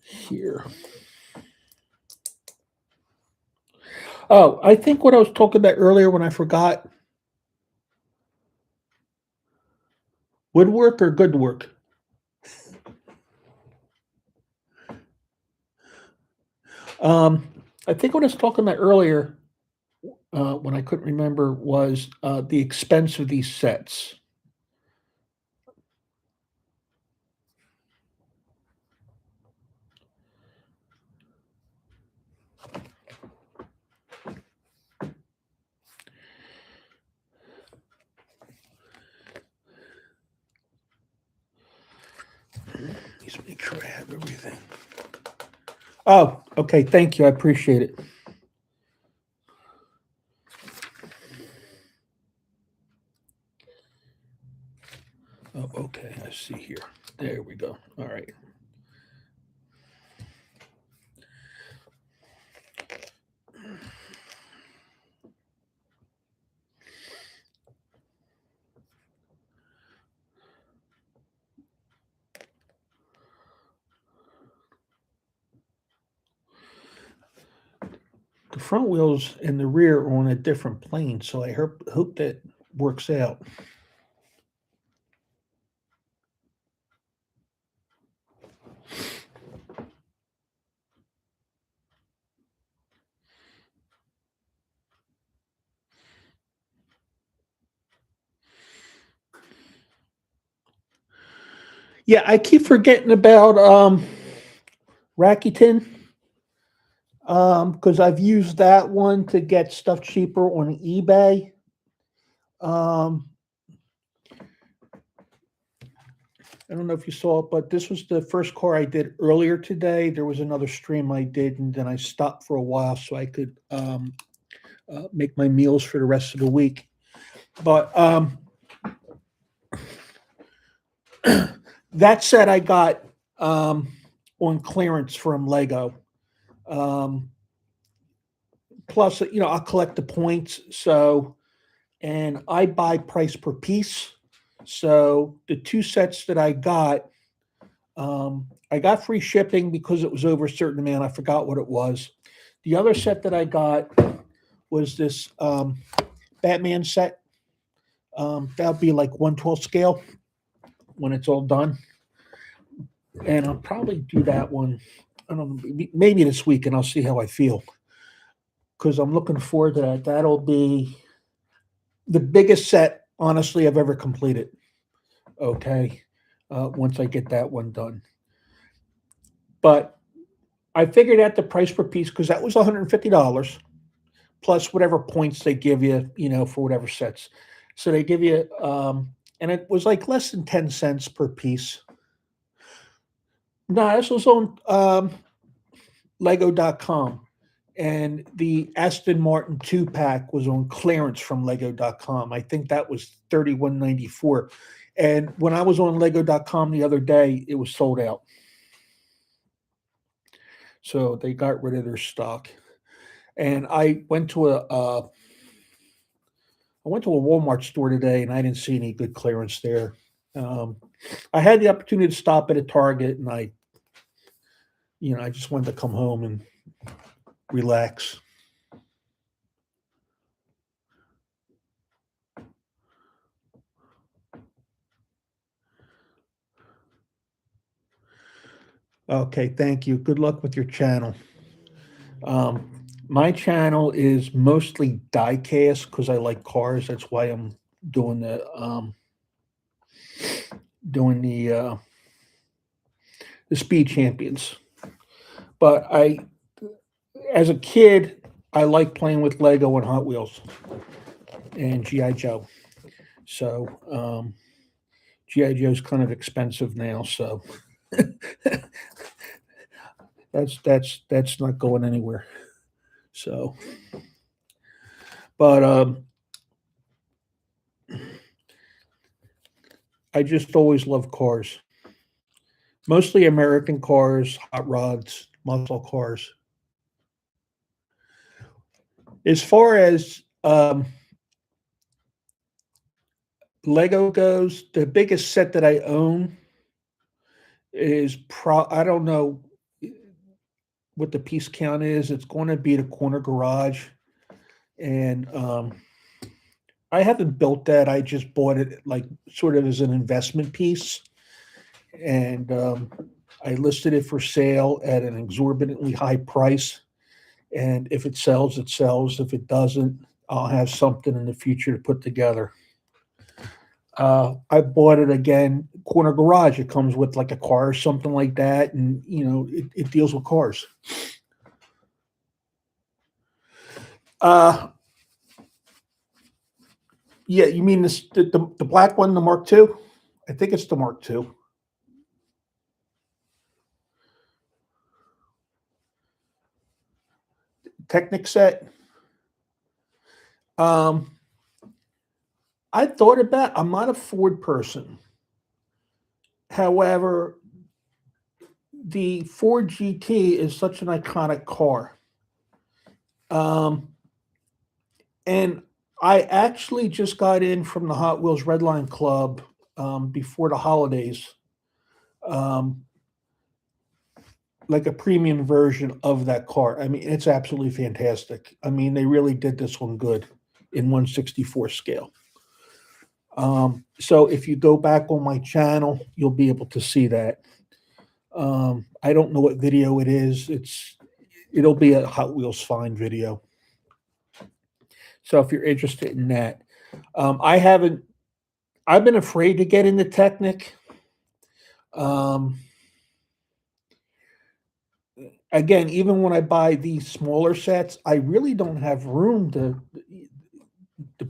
here. Oh, I think what I was talking about earlier when I forgot, woodwork or good work? Um, I think what I was talking about earlier, when I couldn't remember, was the expense of these sets. Let's make sure I have everything. Oh, okay. Thank you. I appreciate it. Oh, okay. I see here. There we go. All right. The front wheels and the rear are on a different plane, so I hope that works out. Yeah, I keep forgetting about Rakuten because I've used that one to get stuff cheaper on eBay. Um, I don't know if you saw it, but this was the first car I did earlier today. There was another stream I did, and then I stopped for a while so I could make my meals for the rest of the week. But that said, I got on clearance from Lego. Um, Plus, I'll collect the points. So, and I buy price per piece. So the two sets that I got free shipping because it was over a certain amount. I forgot what it was. The other set that I got was this Batman set. That'll be like 1/12 scale when it's all done. And I'll probably do that one. I don't know, maybe this week, and I'll see how I feel because I'm looking forward to that. That'll be the biggest set, honestly, I've ever completed. Okay, once I get that one done, but I figured out the price per piece because that was $150 plus whatever points they give you, for whatever sets. So they give you, and it was like less than 10 cents per piece. No, this was on Lego.com. And the Aston Martin 2 pack was on clearance from Lego.com. I think that was $31.94. And when I was on Lego.com the other day, it was sold out. So they got rid of their stock. And I went to a Walmart store today, and I didn't see any good clearance there. Um, I had the opportunity to stop at a Target, and I just wanted to come home and relax. Okay, thank you. Good luck with your channel. My channel is mostly diecast because I like cars. That's why I'm doing the Speed Champions. But as a kid, I like playing with Lego and Hot Wheels and GI Joe. So GI Joe's kind of expensive now, so That's not going anywhere. So, but I just always love cars, mostly American cars, hot rods, muscle cars. As far as Lego goes, the biggest set that I own is I don't know what the piece count is. It's going to be the corner garage, and I haven't built that. I just bought it like sort of as an investment piece, and I listed it for sale at an exorbitantly high price. And if it sells, it sells. If it doesn't, I'll have something in the future to put together. I bought it again, corner garage. It comes with like a car or something like that, and it deals with cars. Uh, yeah, you mean this the black one, the Mark II? I think it's the Mark II. Technic set. Um, I thought about. I'm not a Ford person. However, the Ford GT is such an iconic car. Um, and I actually just got in from the Hot Wheels Redline Club before the holidays, um, like a premium version of that car. I mean, it's absolutely fantastic. I mean, they really did this one good in 1/64 scale. So if you go back on my channel, you'll be able to see that. I don't know what video it is. It'll be a Hot Wheels Find video. So if you're interested in that, I haven't. I've been afraid to get into Technic. Um, Again, even when I buy these smaller sets, I really don't have room to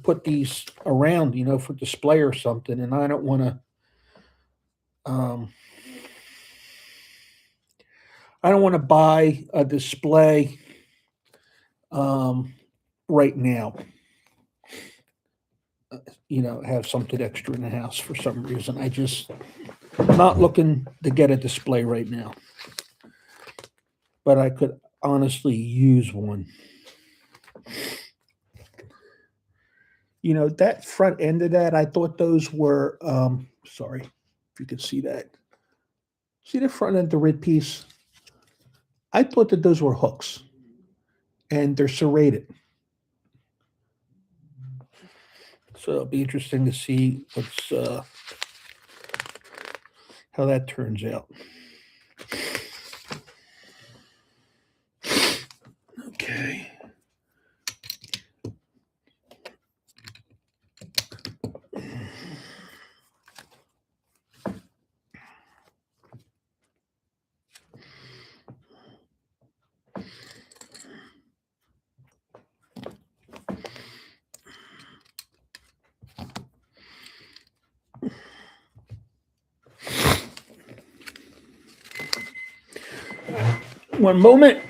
put these around, for display or something, and I don't want to. Um, I don't want to buy a display um, right now. Have something extra in the house for some reason. I'm not looking to get a display right now, but I could honestly use one. That front end of that, I thought those were, sorry, if you could see that. See the front end of the red piece? I thought that those were hooks, and they're serrated. So it'll be interesting to see how that turns out. Okay. One moment.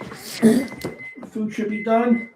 Food should be done.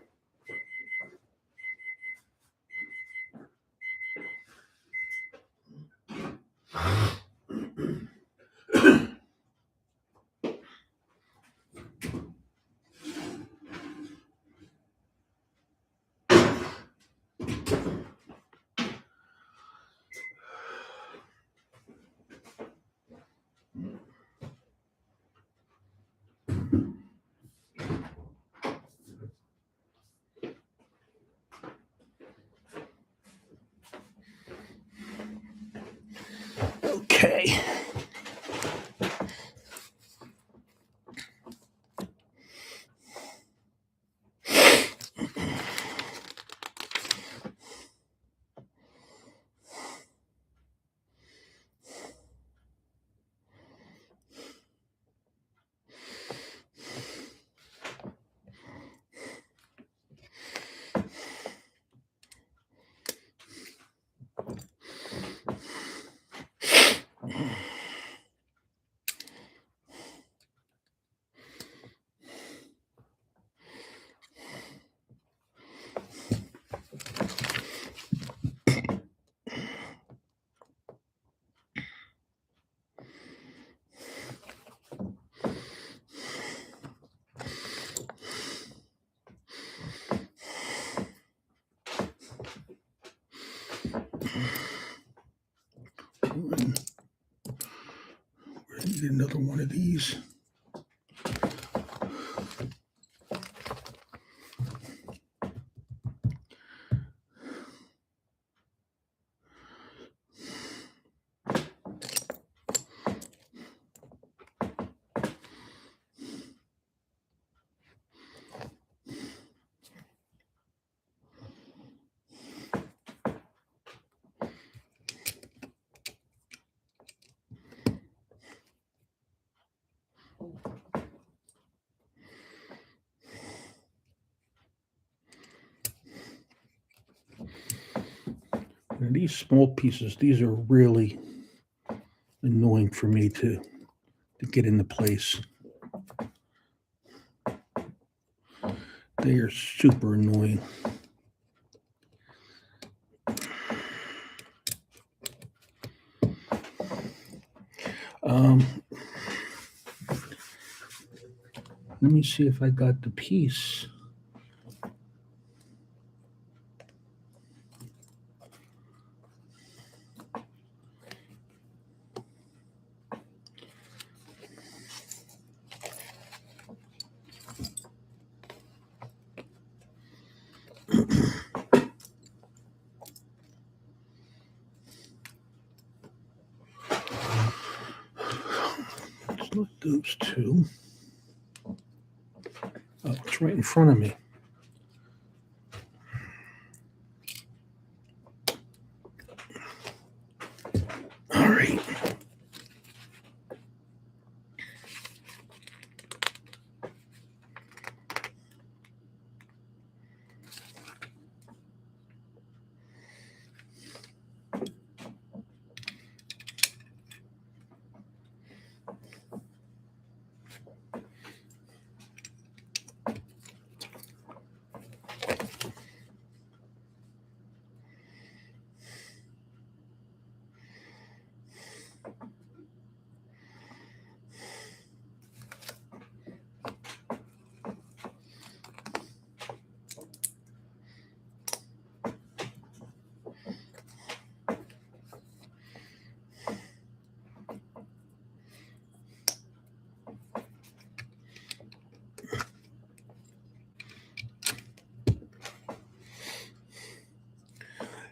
Okay. one. I need another one of these. Now these small pieces, these are really annoying for me to get into place. They are super annoying. Let me see if I got the piece. It's not those two. Oh, it's right in front of me. All right.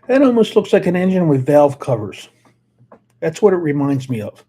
That almost looks like an engine with valve covers. That's what it reminds me of.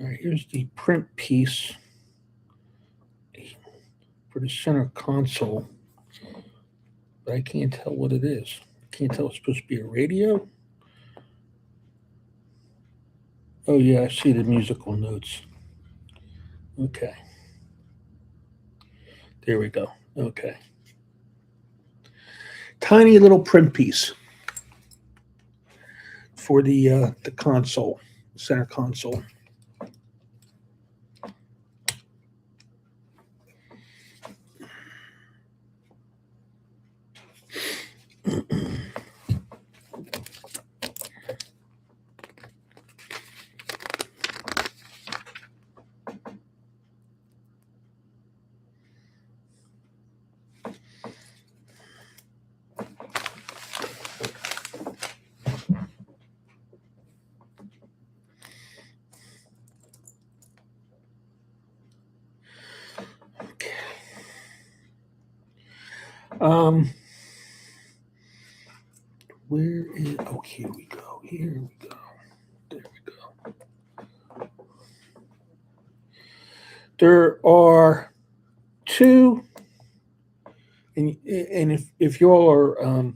All right, here's the print piece for the center console, but I can't tell what it is. I can't tell it's supposed to be a radio. Oh yeah, I see the musical notes. Okay. There we go. Okay. Tiny little print piece for the console, center console. Um, where is? Oh, here we go. Here we go. There we go. There are two, and if you all are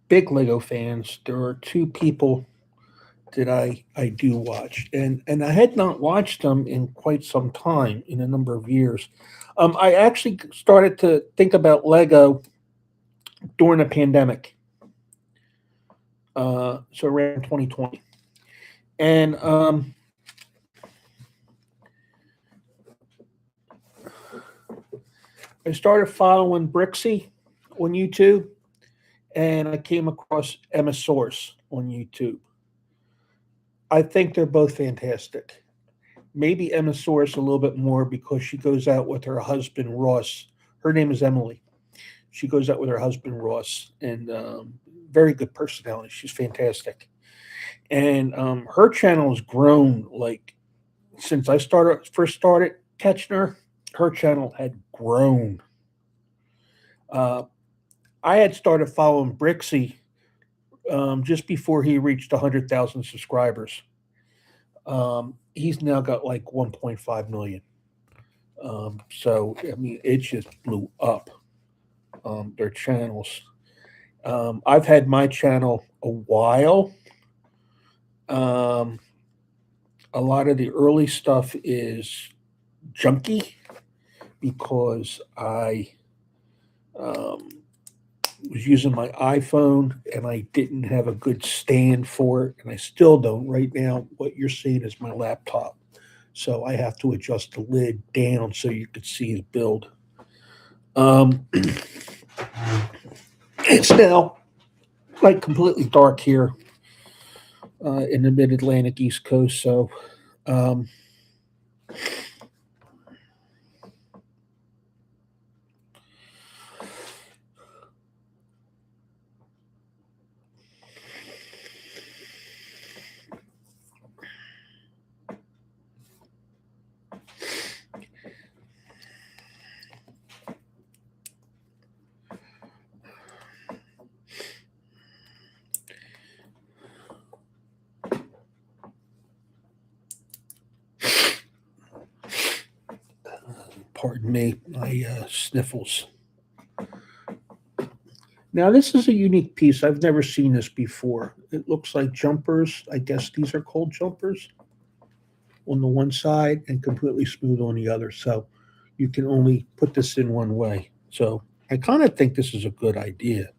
big Lego fans, there are two people that I do watch, and I had not watched them in quite some time, in a number of years. I actually started to think about Lego during the pandemic, so around 2020, and I started following Brixie on YouTube, and I came across Emma Source on YouTube. I think they're both fantastic. Maybe Emma Source a little bit more because she goes out with her husband Ross. Her name is Emily. She goes out with her husband Ross, and very good personality. She's fantastic, and her channel has grown like since I started first started catching her. Her channel had grown. Uh, I had started following Brixie just before he reached 100,000 subscribers. He's now got like 1.5 million. So I mean, it just blew up. Their channels. I've had my channel a while. Um, a lot of the early stuff is junky because I um, was using my iPhone and I didn't have a good stand for it, and I still don't right now. What you're seeing is my laptop, so I have to adjust the lid down so you could see the build. Um, it's now like completely dark here in the Mid Atlantic East Coast, so um, pardon me, my sniffles. Now, this is a unique piece. I've never seen this before. It looks like jumpers. I guess these are called jumpers on the one side and completely smooth on the other. So you can only put this in one way. So I kind of think this is a good idea.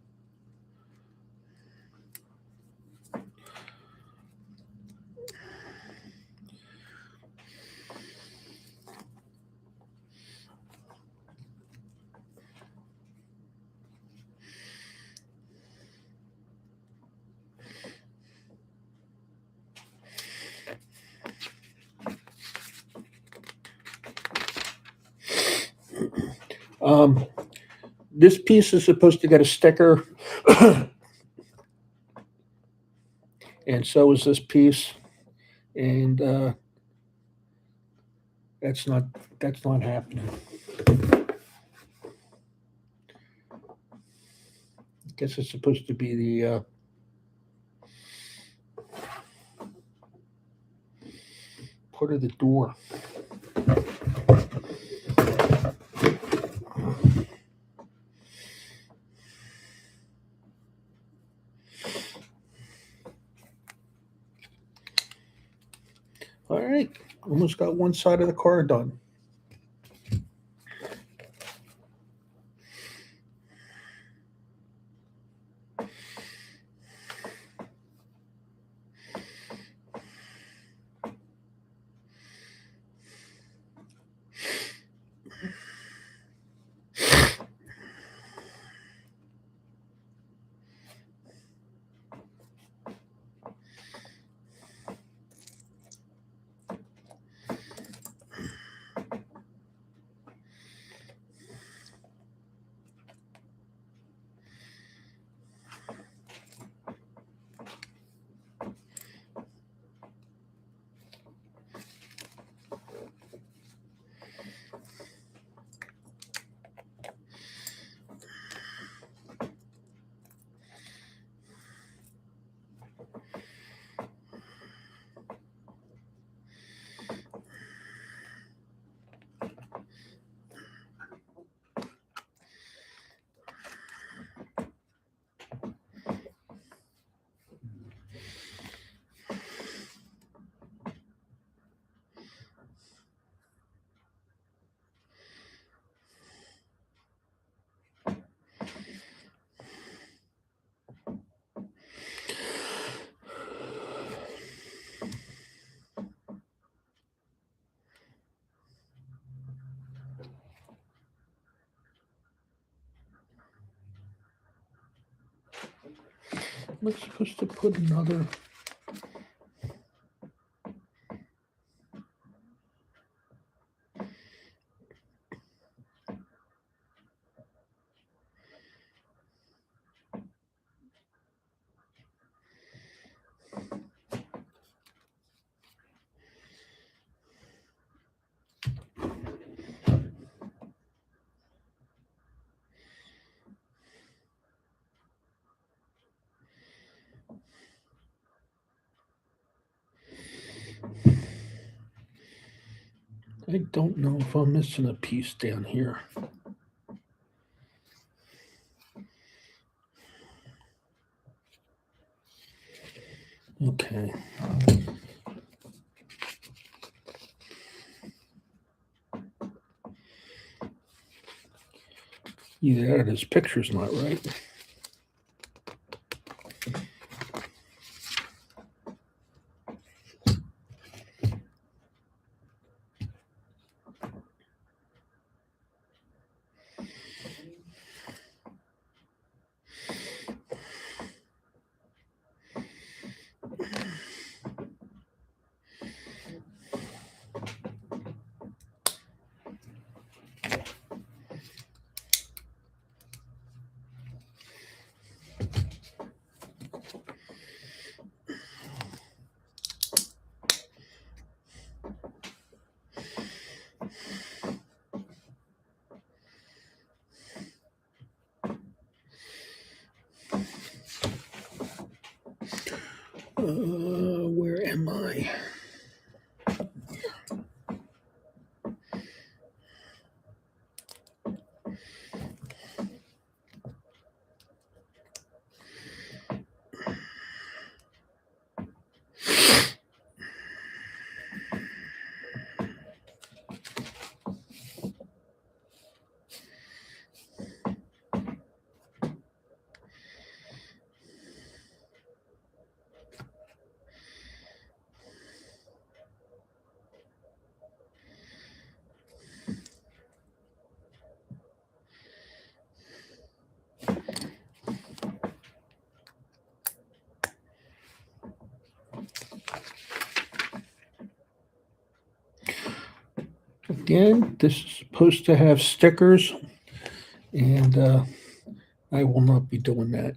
Um, this piece is supposed to get a sticker, and so is this piece. And that's not that's not happening. I guess it's supposed to be the part of the door. All right, almost got one side of the car done. I supposed to put another? I don't know if I'm missing a piece down here. Okay. Yeah, this picture's not right. Where am I? Again, this is supposed to have stickers, and I will not be doing that.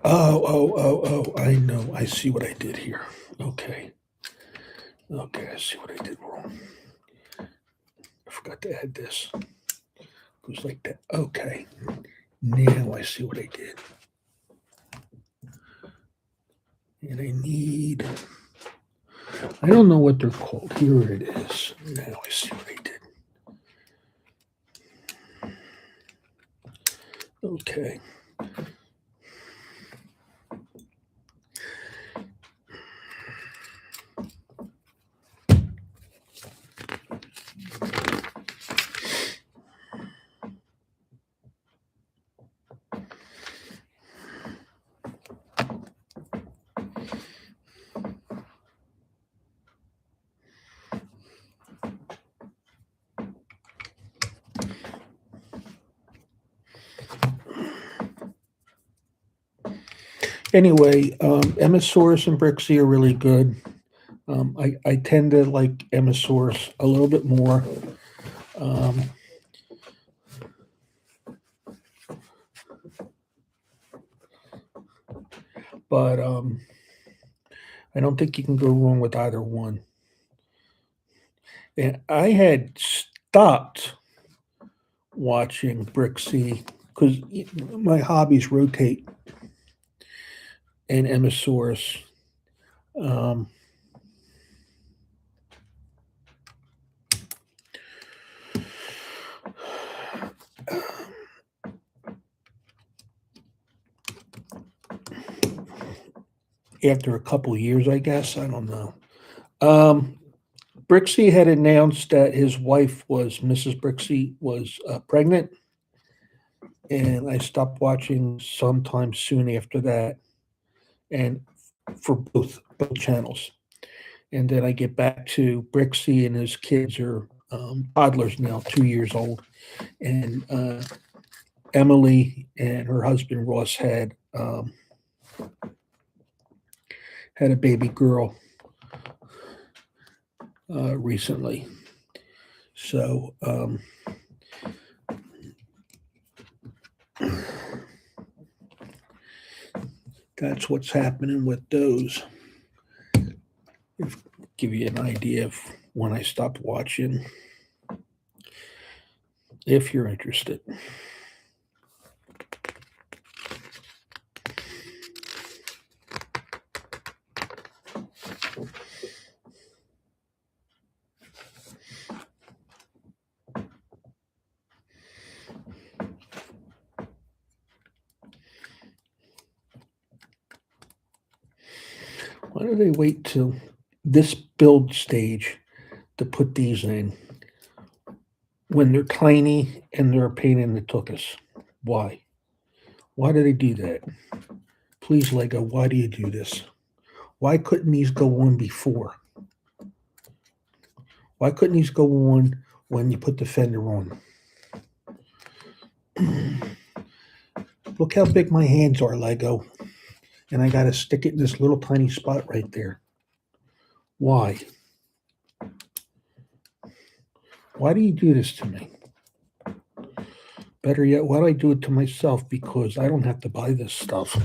Oh, I know. I see what I did here. Okay. Okay, I see what I did wrong. I forgot to add this. It goes like that. Okay. Now I see what I did. And I don't know what they're called. Here it is. Now I see what I did. Okay. Anyway, Emmesaurus and Brixie are really good. I tend to like Emmesaurus a little bit more. but I don't think you can go wrong with either one. And I had stopped watching Brixie because my hobbies rotate and Emissors. Um, After a couple years, I guess. I don't know. Um, Brixie had announced that his wife was Mrs. Brixie was pregnant, and I stopped watching sometime soon after that, and for both channels. And then I get back to Brixie, and his kids are toddlers now, 2 years old, and Emily and her husband Ross had a baby girl recently. So that's what's happening with those. Give you an idea of when I stopped watching, if you're interested. Why do they wait till this build stage to put these in when they're tiny and they're a pain in the tuchus? Why? Why do they do that? Please, Lego, why do you do this? Why couldn't these go on before? Why couldn't these go on when you put the fender on? Look how big my hands are, Lego. And I got to stick it in this little tiny spot right there. Why? Why do you do this to me? Better yet, why do I do it to myself? Because I don't have to buy this stuff.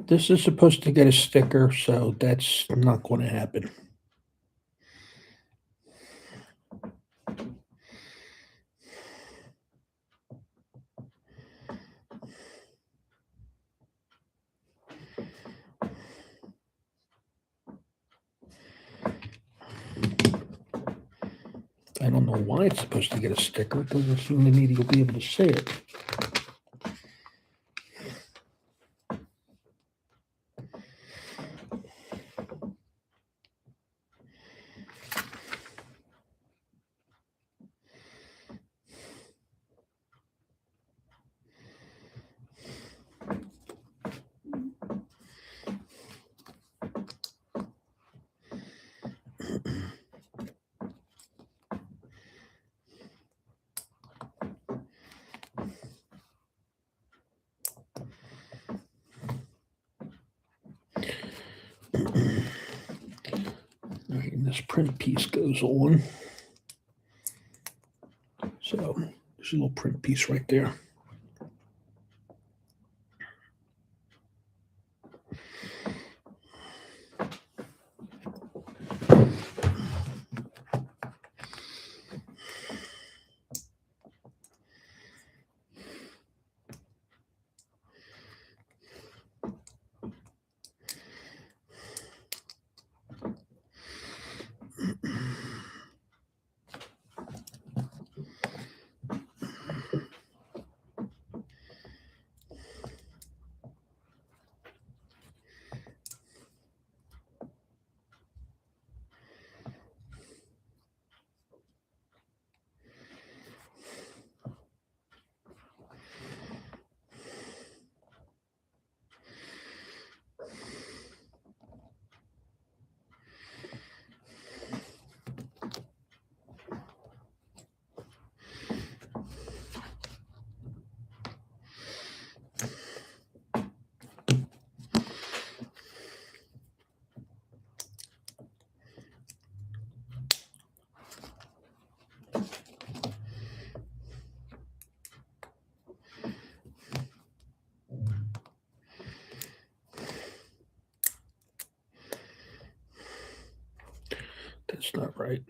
This is supposed to get a sticker, so that's not going to happen. I don't know why it's supposed to get a sticker. It doesn't seem to me you'll be able to see it. Right, and this print piece goes on. So there's a little print piece right there. That's not right.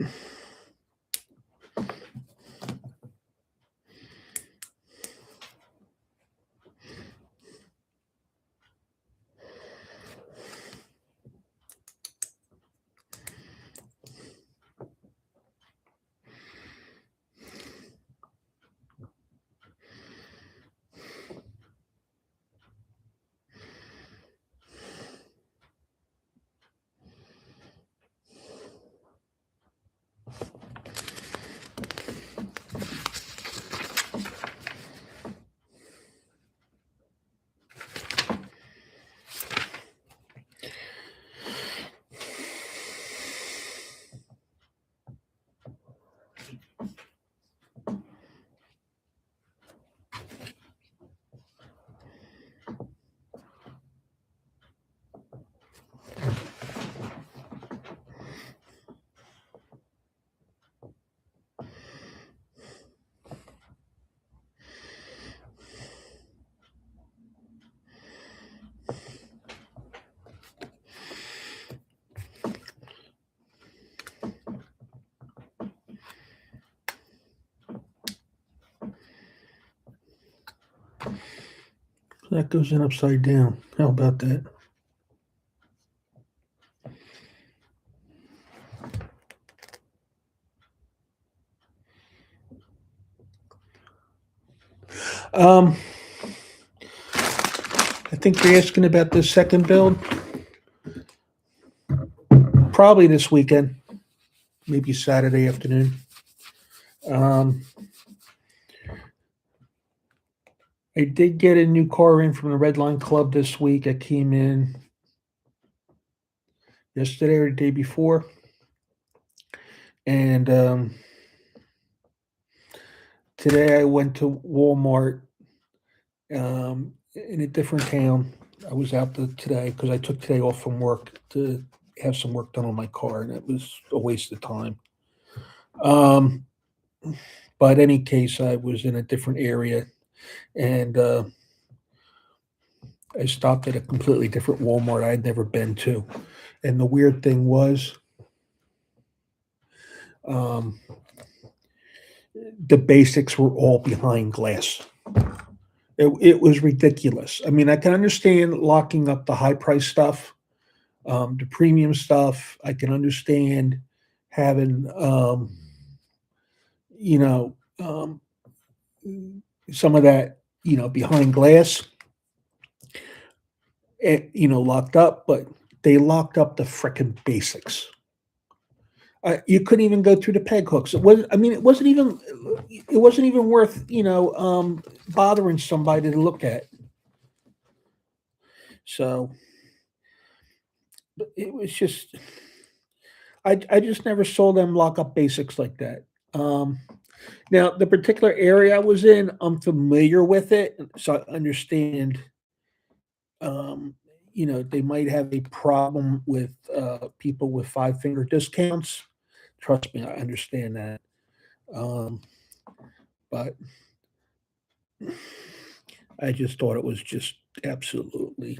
That goes in upside down. How about that? I think you're asking about the second build. Probably this weekend, maybe Saturday afternoon. I did get a new car in from the Red Line Club this week. I came in yesterday or the day before. And today I went to Walmart in a different town. I was out today because I took today off from work to have some work done on my car, and it was a waste of time. But any case, I was in a different area, and I stopped at a completely different Walmart I'd never been to. And the weird thing was, um, the basics were all behind glass. It was ridiculous. I mean, I can understand locking up the high price stuff, the premium stuff. I can understand having, you know, some of that, behind glass, locked up, but they locked up the frickin' basics. You couldn't even go through the peg hooks. It was, I mean, it wasn't even worth, bothering somebody to look at. So it was just, I just never saw them lock up basics like that. Um, Now, the particular area I was in, I'm familiar with it, so I understand. Um, they might have a problem with people with five finger discounts. Trust me, I understand that. Um, but I just thought it was just absolutely,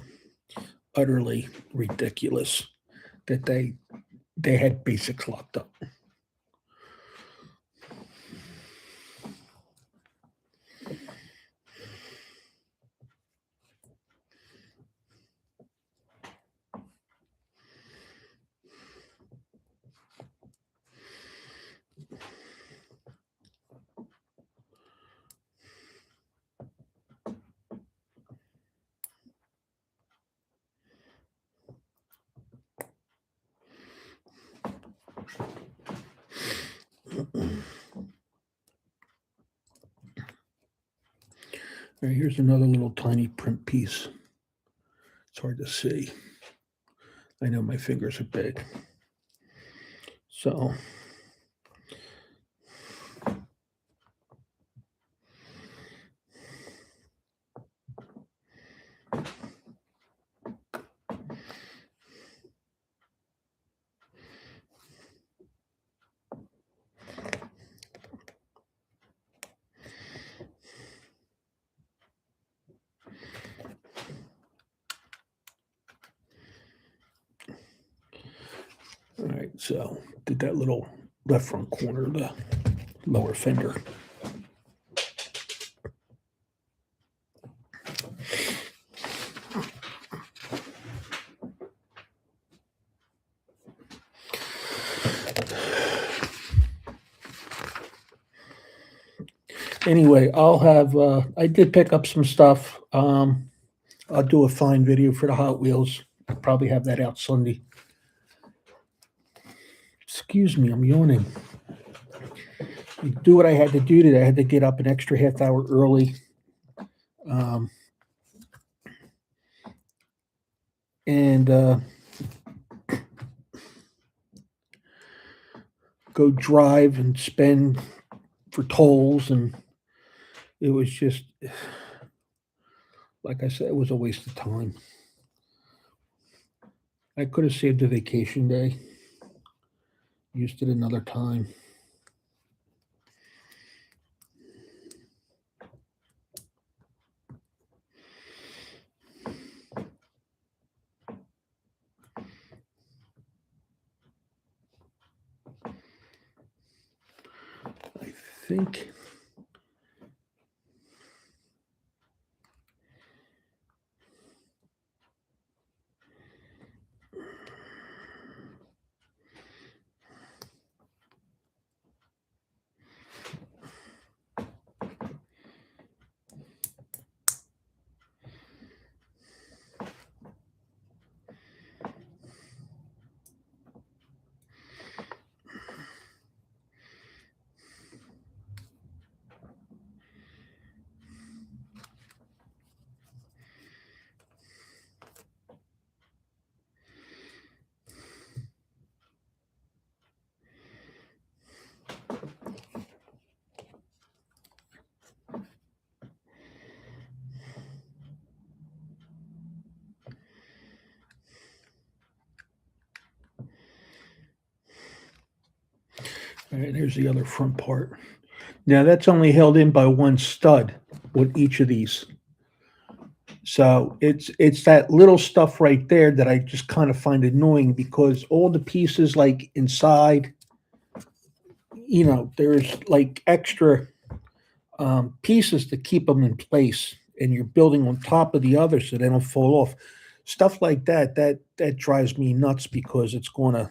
utterly ridiculous that they had basics locked up. All right, here's another little tiny print piece. It's hard to see. I know my fingers are big. So, all right, so did that little left front corner, the lower fender. Anyway, I did pick up some stuff. I'll do a fine video for the Hot Wheels. I'll probably have that out Sunday. Excuse me, I'm yawning. Do what I had to do today. I had to get up an extra half hour early. Um, and go drive and spend for tolls, and it was just, like I said, it was a waste of time. I could have saved a vacation day, used it another time. I think. All right, here's the other front part. Now that's only held in by one stud with each of these. So it's that little stuff right there that I just kind of find annoying because all the pieces like inside, there's like extra pieces to keep them in place, and you're building on top of the others so they don't fall off. Stuff like that, that drives me nuts because it's gonna.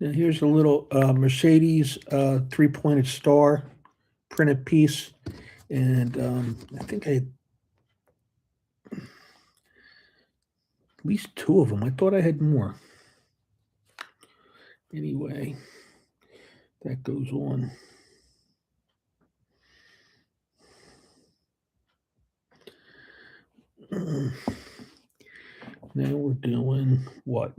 Now here's a little Mercedes three-pointed star printed piece, and I think I had at least two of them. I thought I had more. Anyway, that goes on. Now we're doing what?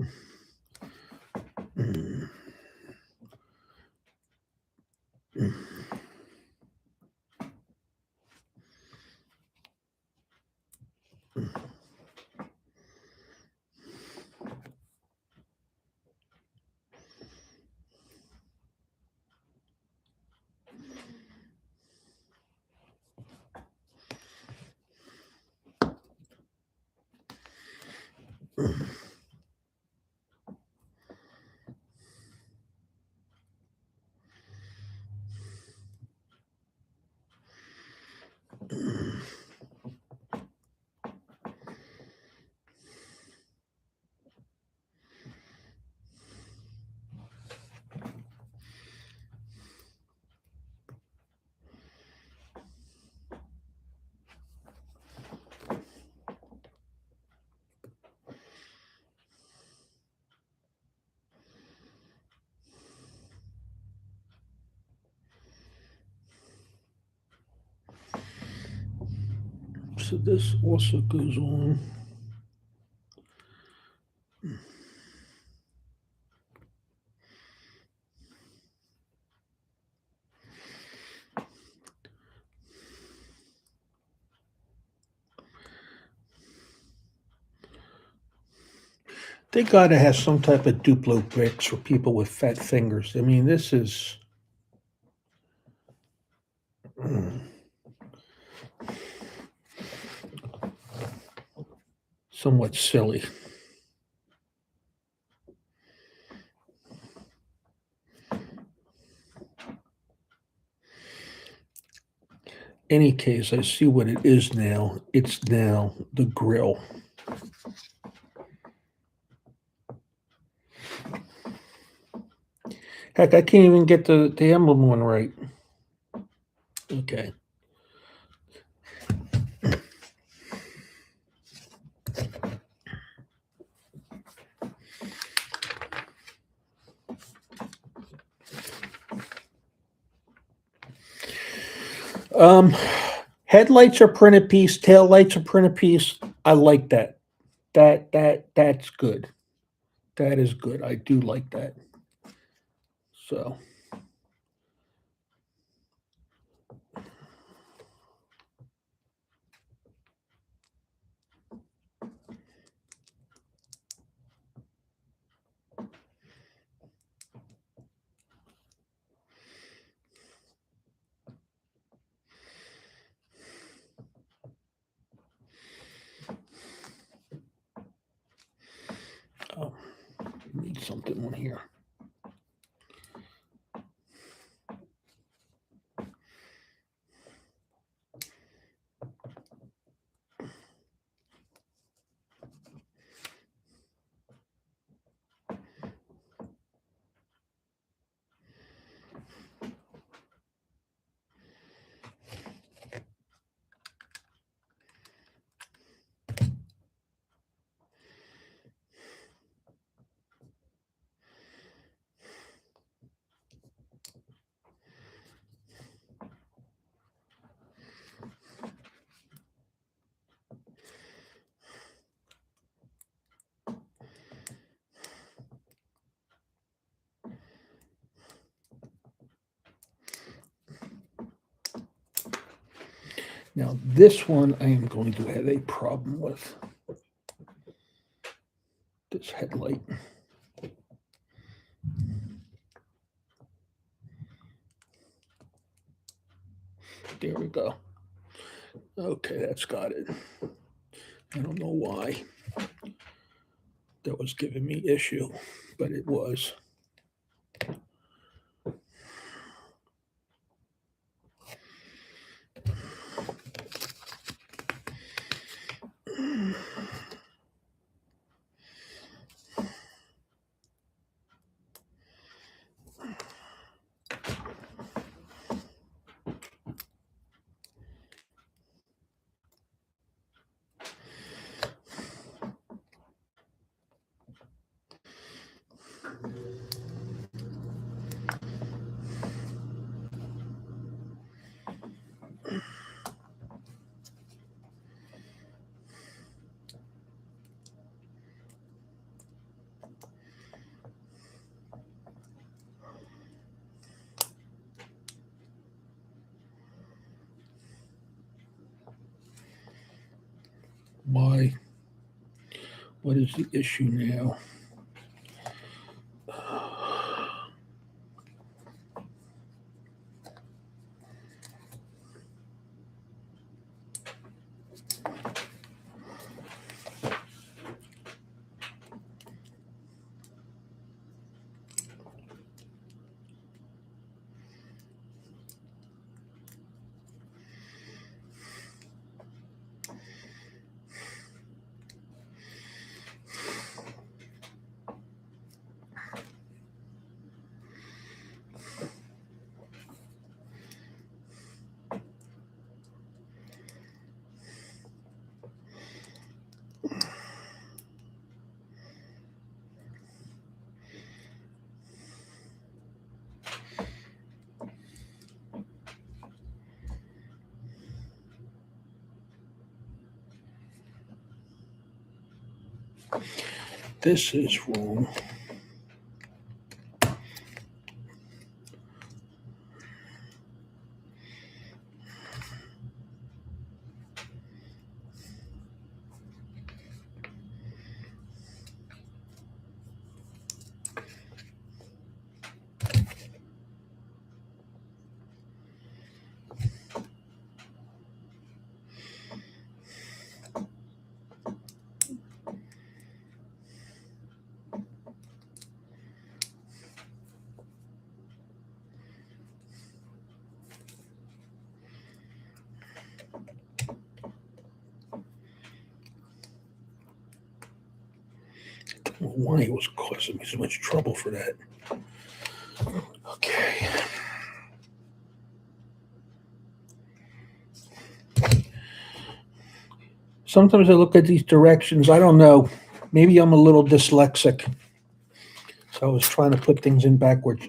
So this also goes on. They gotta have some type of Duplo bricks for people with fat fingers. I mean, this is somewhat silly. Any case, I see what it is now. It's now the grill. Heck, I can't even get the emblem one right. Okay. Um, Headlights are printed piece, tail lights are printed piece. I like that. That's good. That is good. I do like that. So something on here. Now, this one I am going to have a problem with. This headlight. There we go. Okay, that's got it. I don't know why that was giving me issue, but it was. Why? What is the issue now? This is wrong. I don't know why it was causing me so much trouble for that. Okay. Sometimes I look at these directions. I don't know. Maybe I'm a little dyslexic. So I was trying to put things in backwards.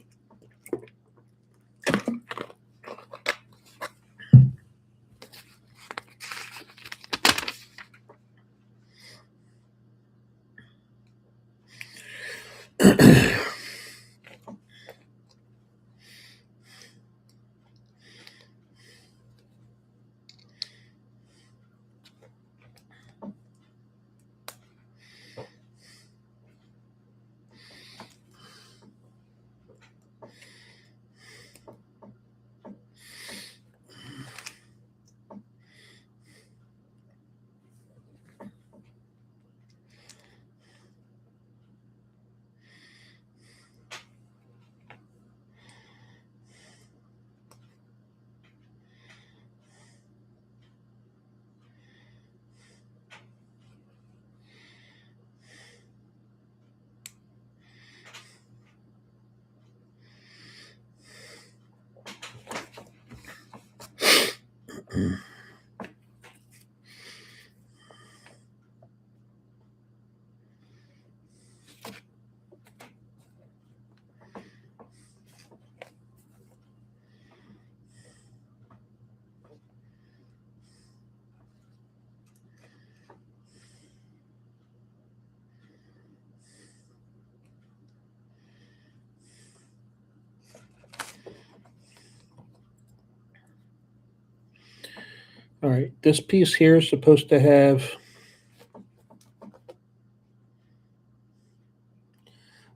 All right, this piece here is supposed to have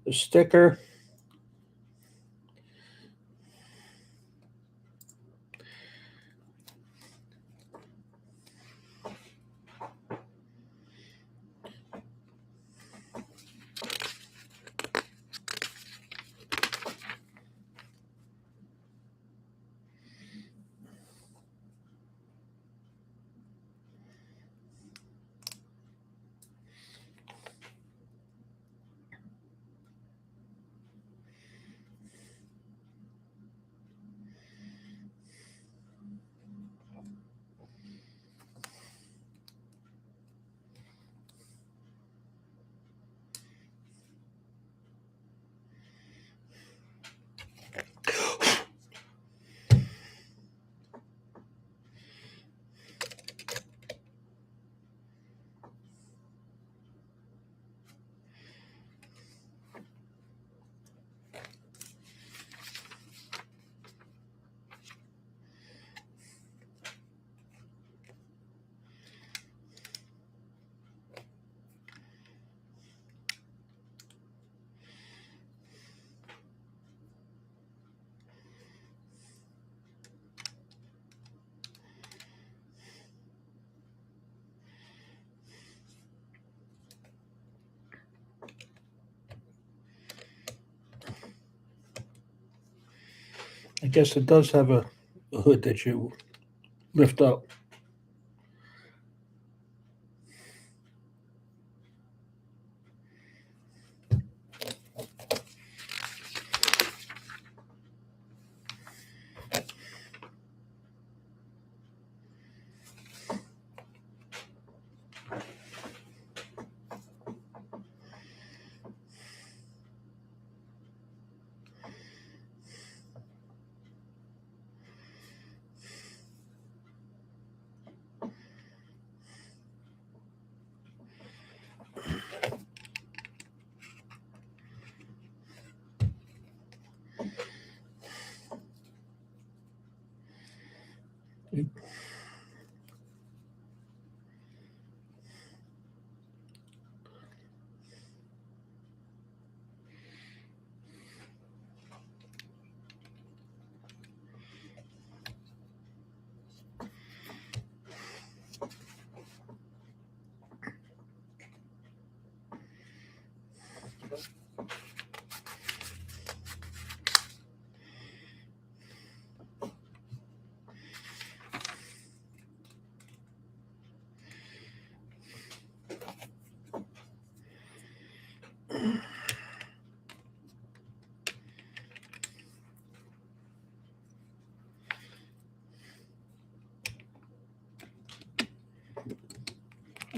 the sticker. I guess it does have a hood that you lift up.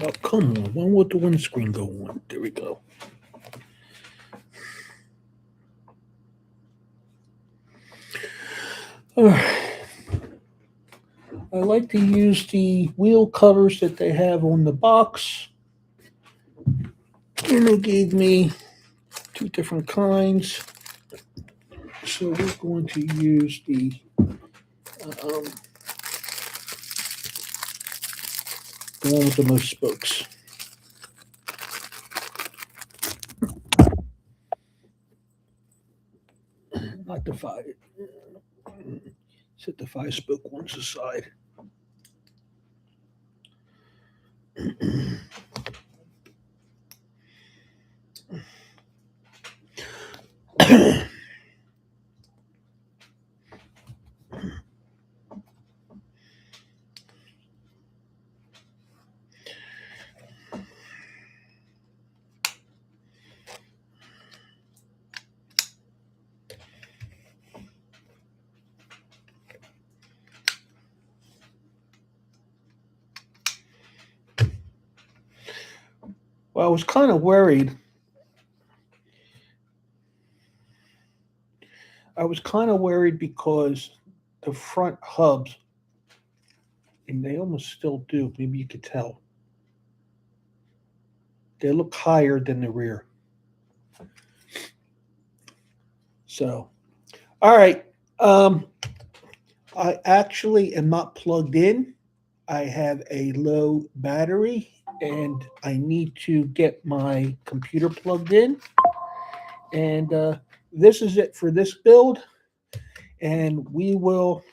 Oh, come on. When would the windscreen go on? There we go. All right. I like to use the wheel covers that they have on the box. And they gave me two different kinds. So we're going to use the um, one with the most spokes. Not the five. Set the 5-spoke ones aside. Well, I was kind of worried. I was kind of worried because the front hubs, and they almost still do, maybe you could tell, they look higher than the rear. So, all right. I actually am not plugged in. I have a low battery and I need to get my computer plugged in. And this is it for this build. And we will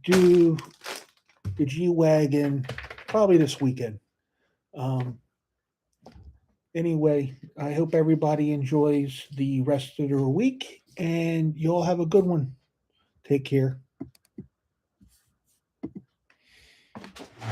do the G Wagon probably this weekend. Um, anyway, I hope everybody enjoys the rest of their week and you all have a good one. Take care.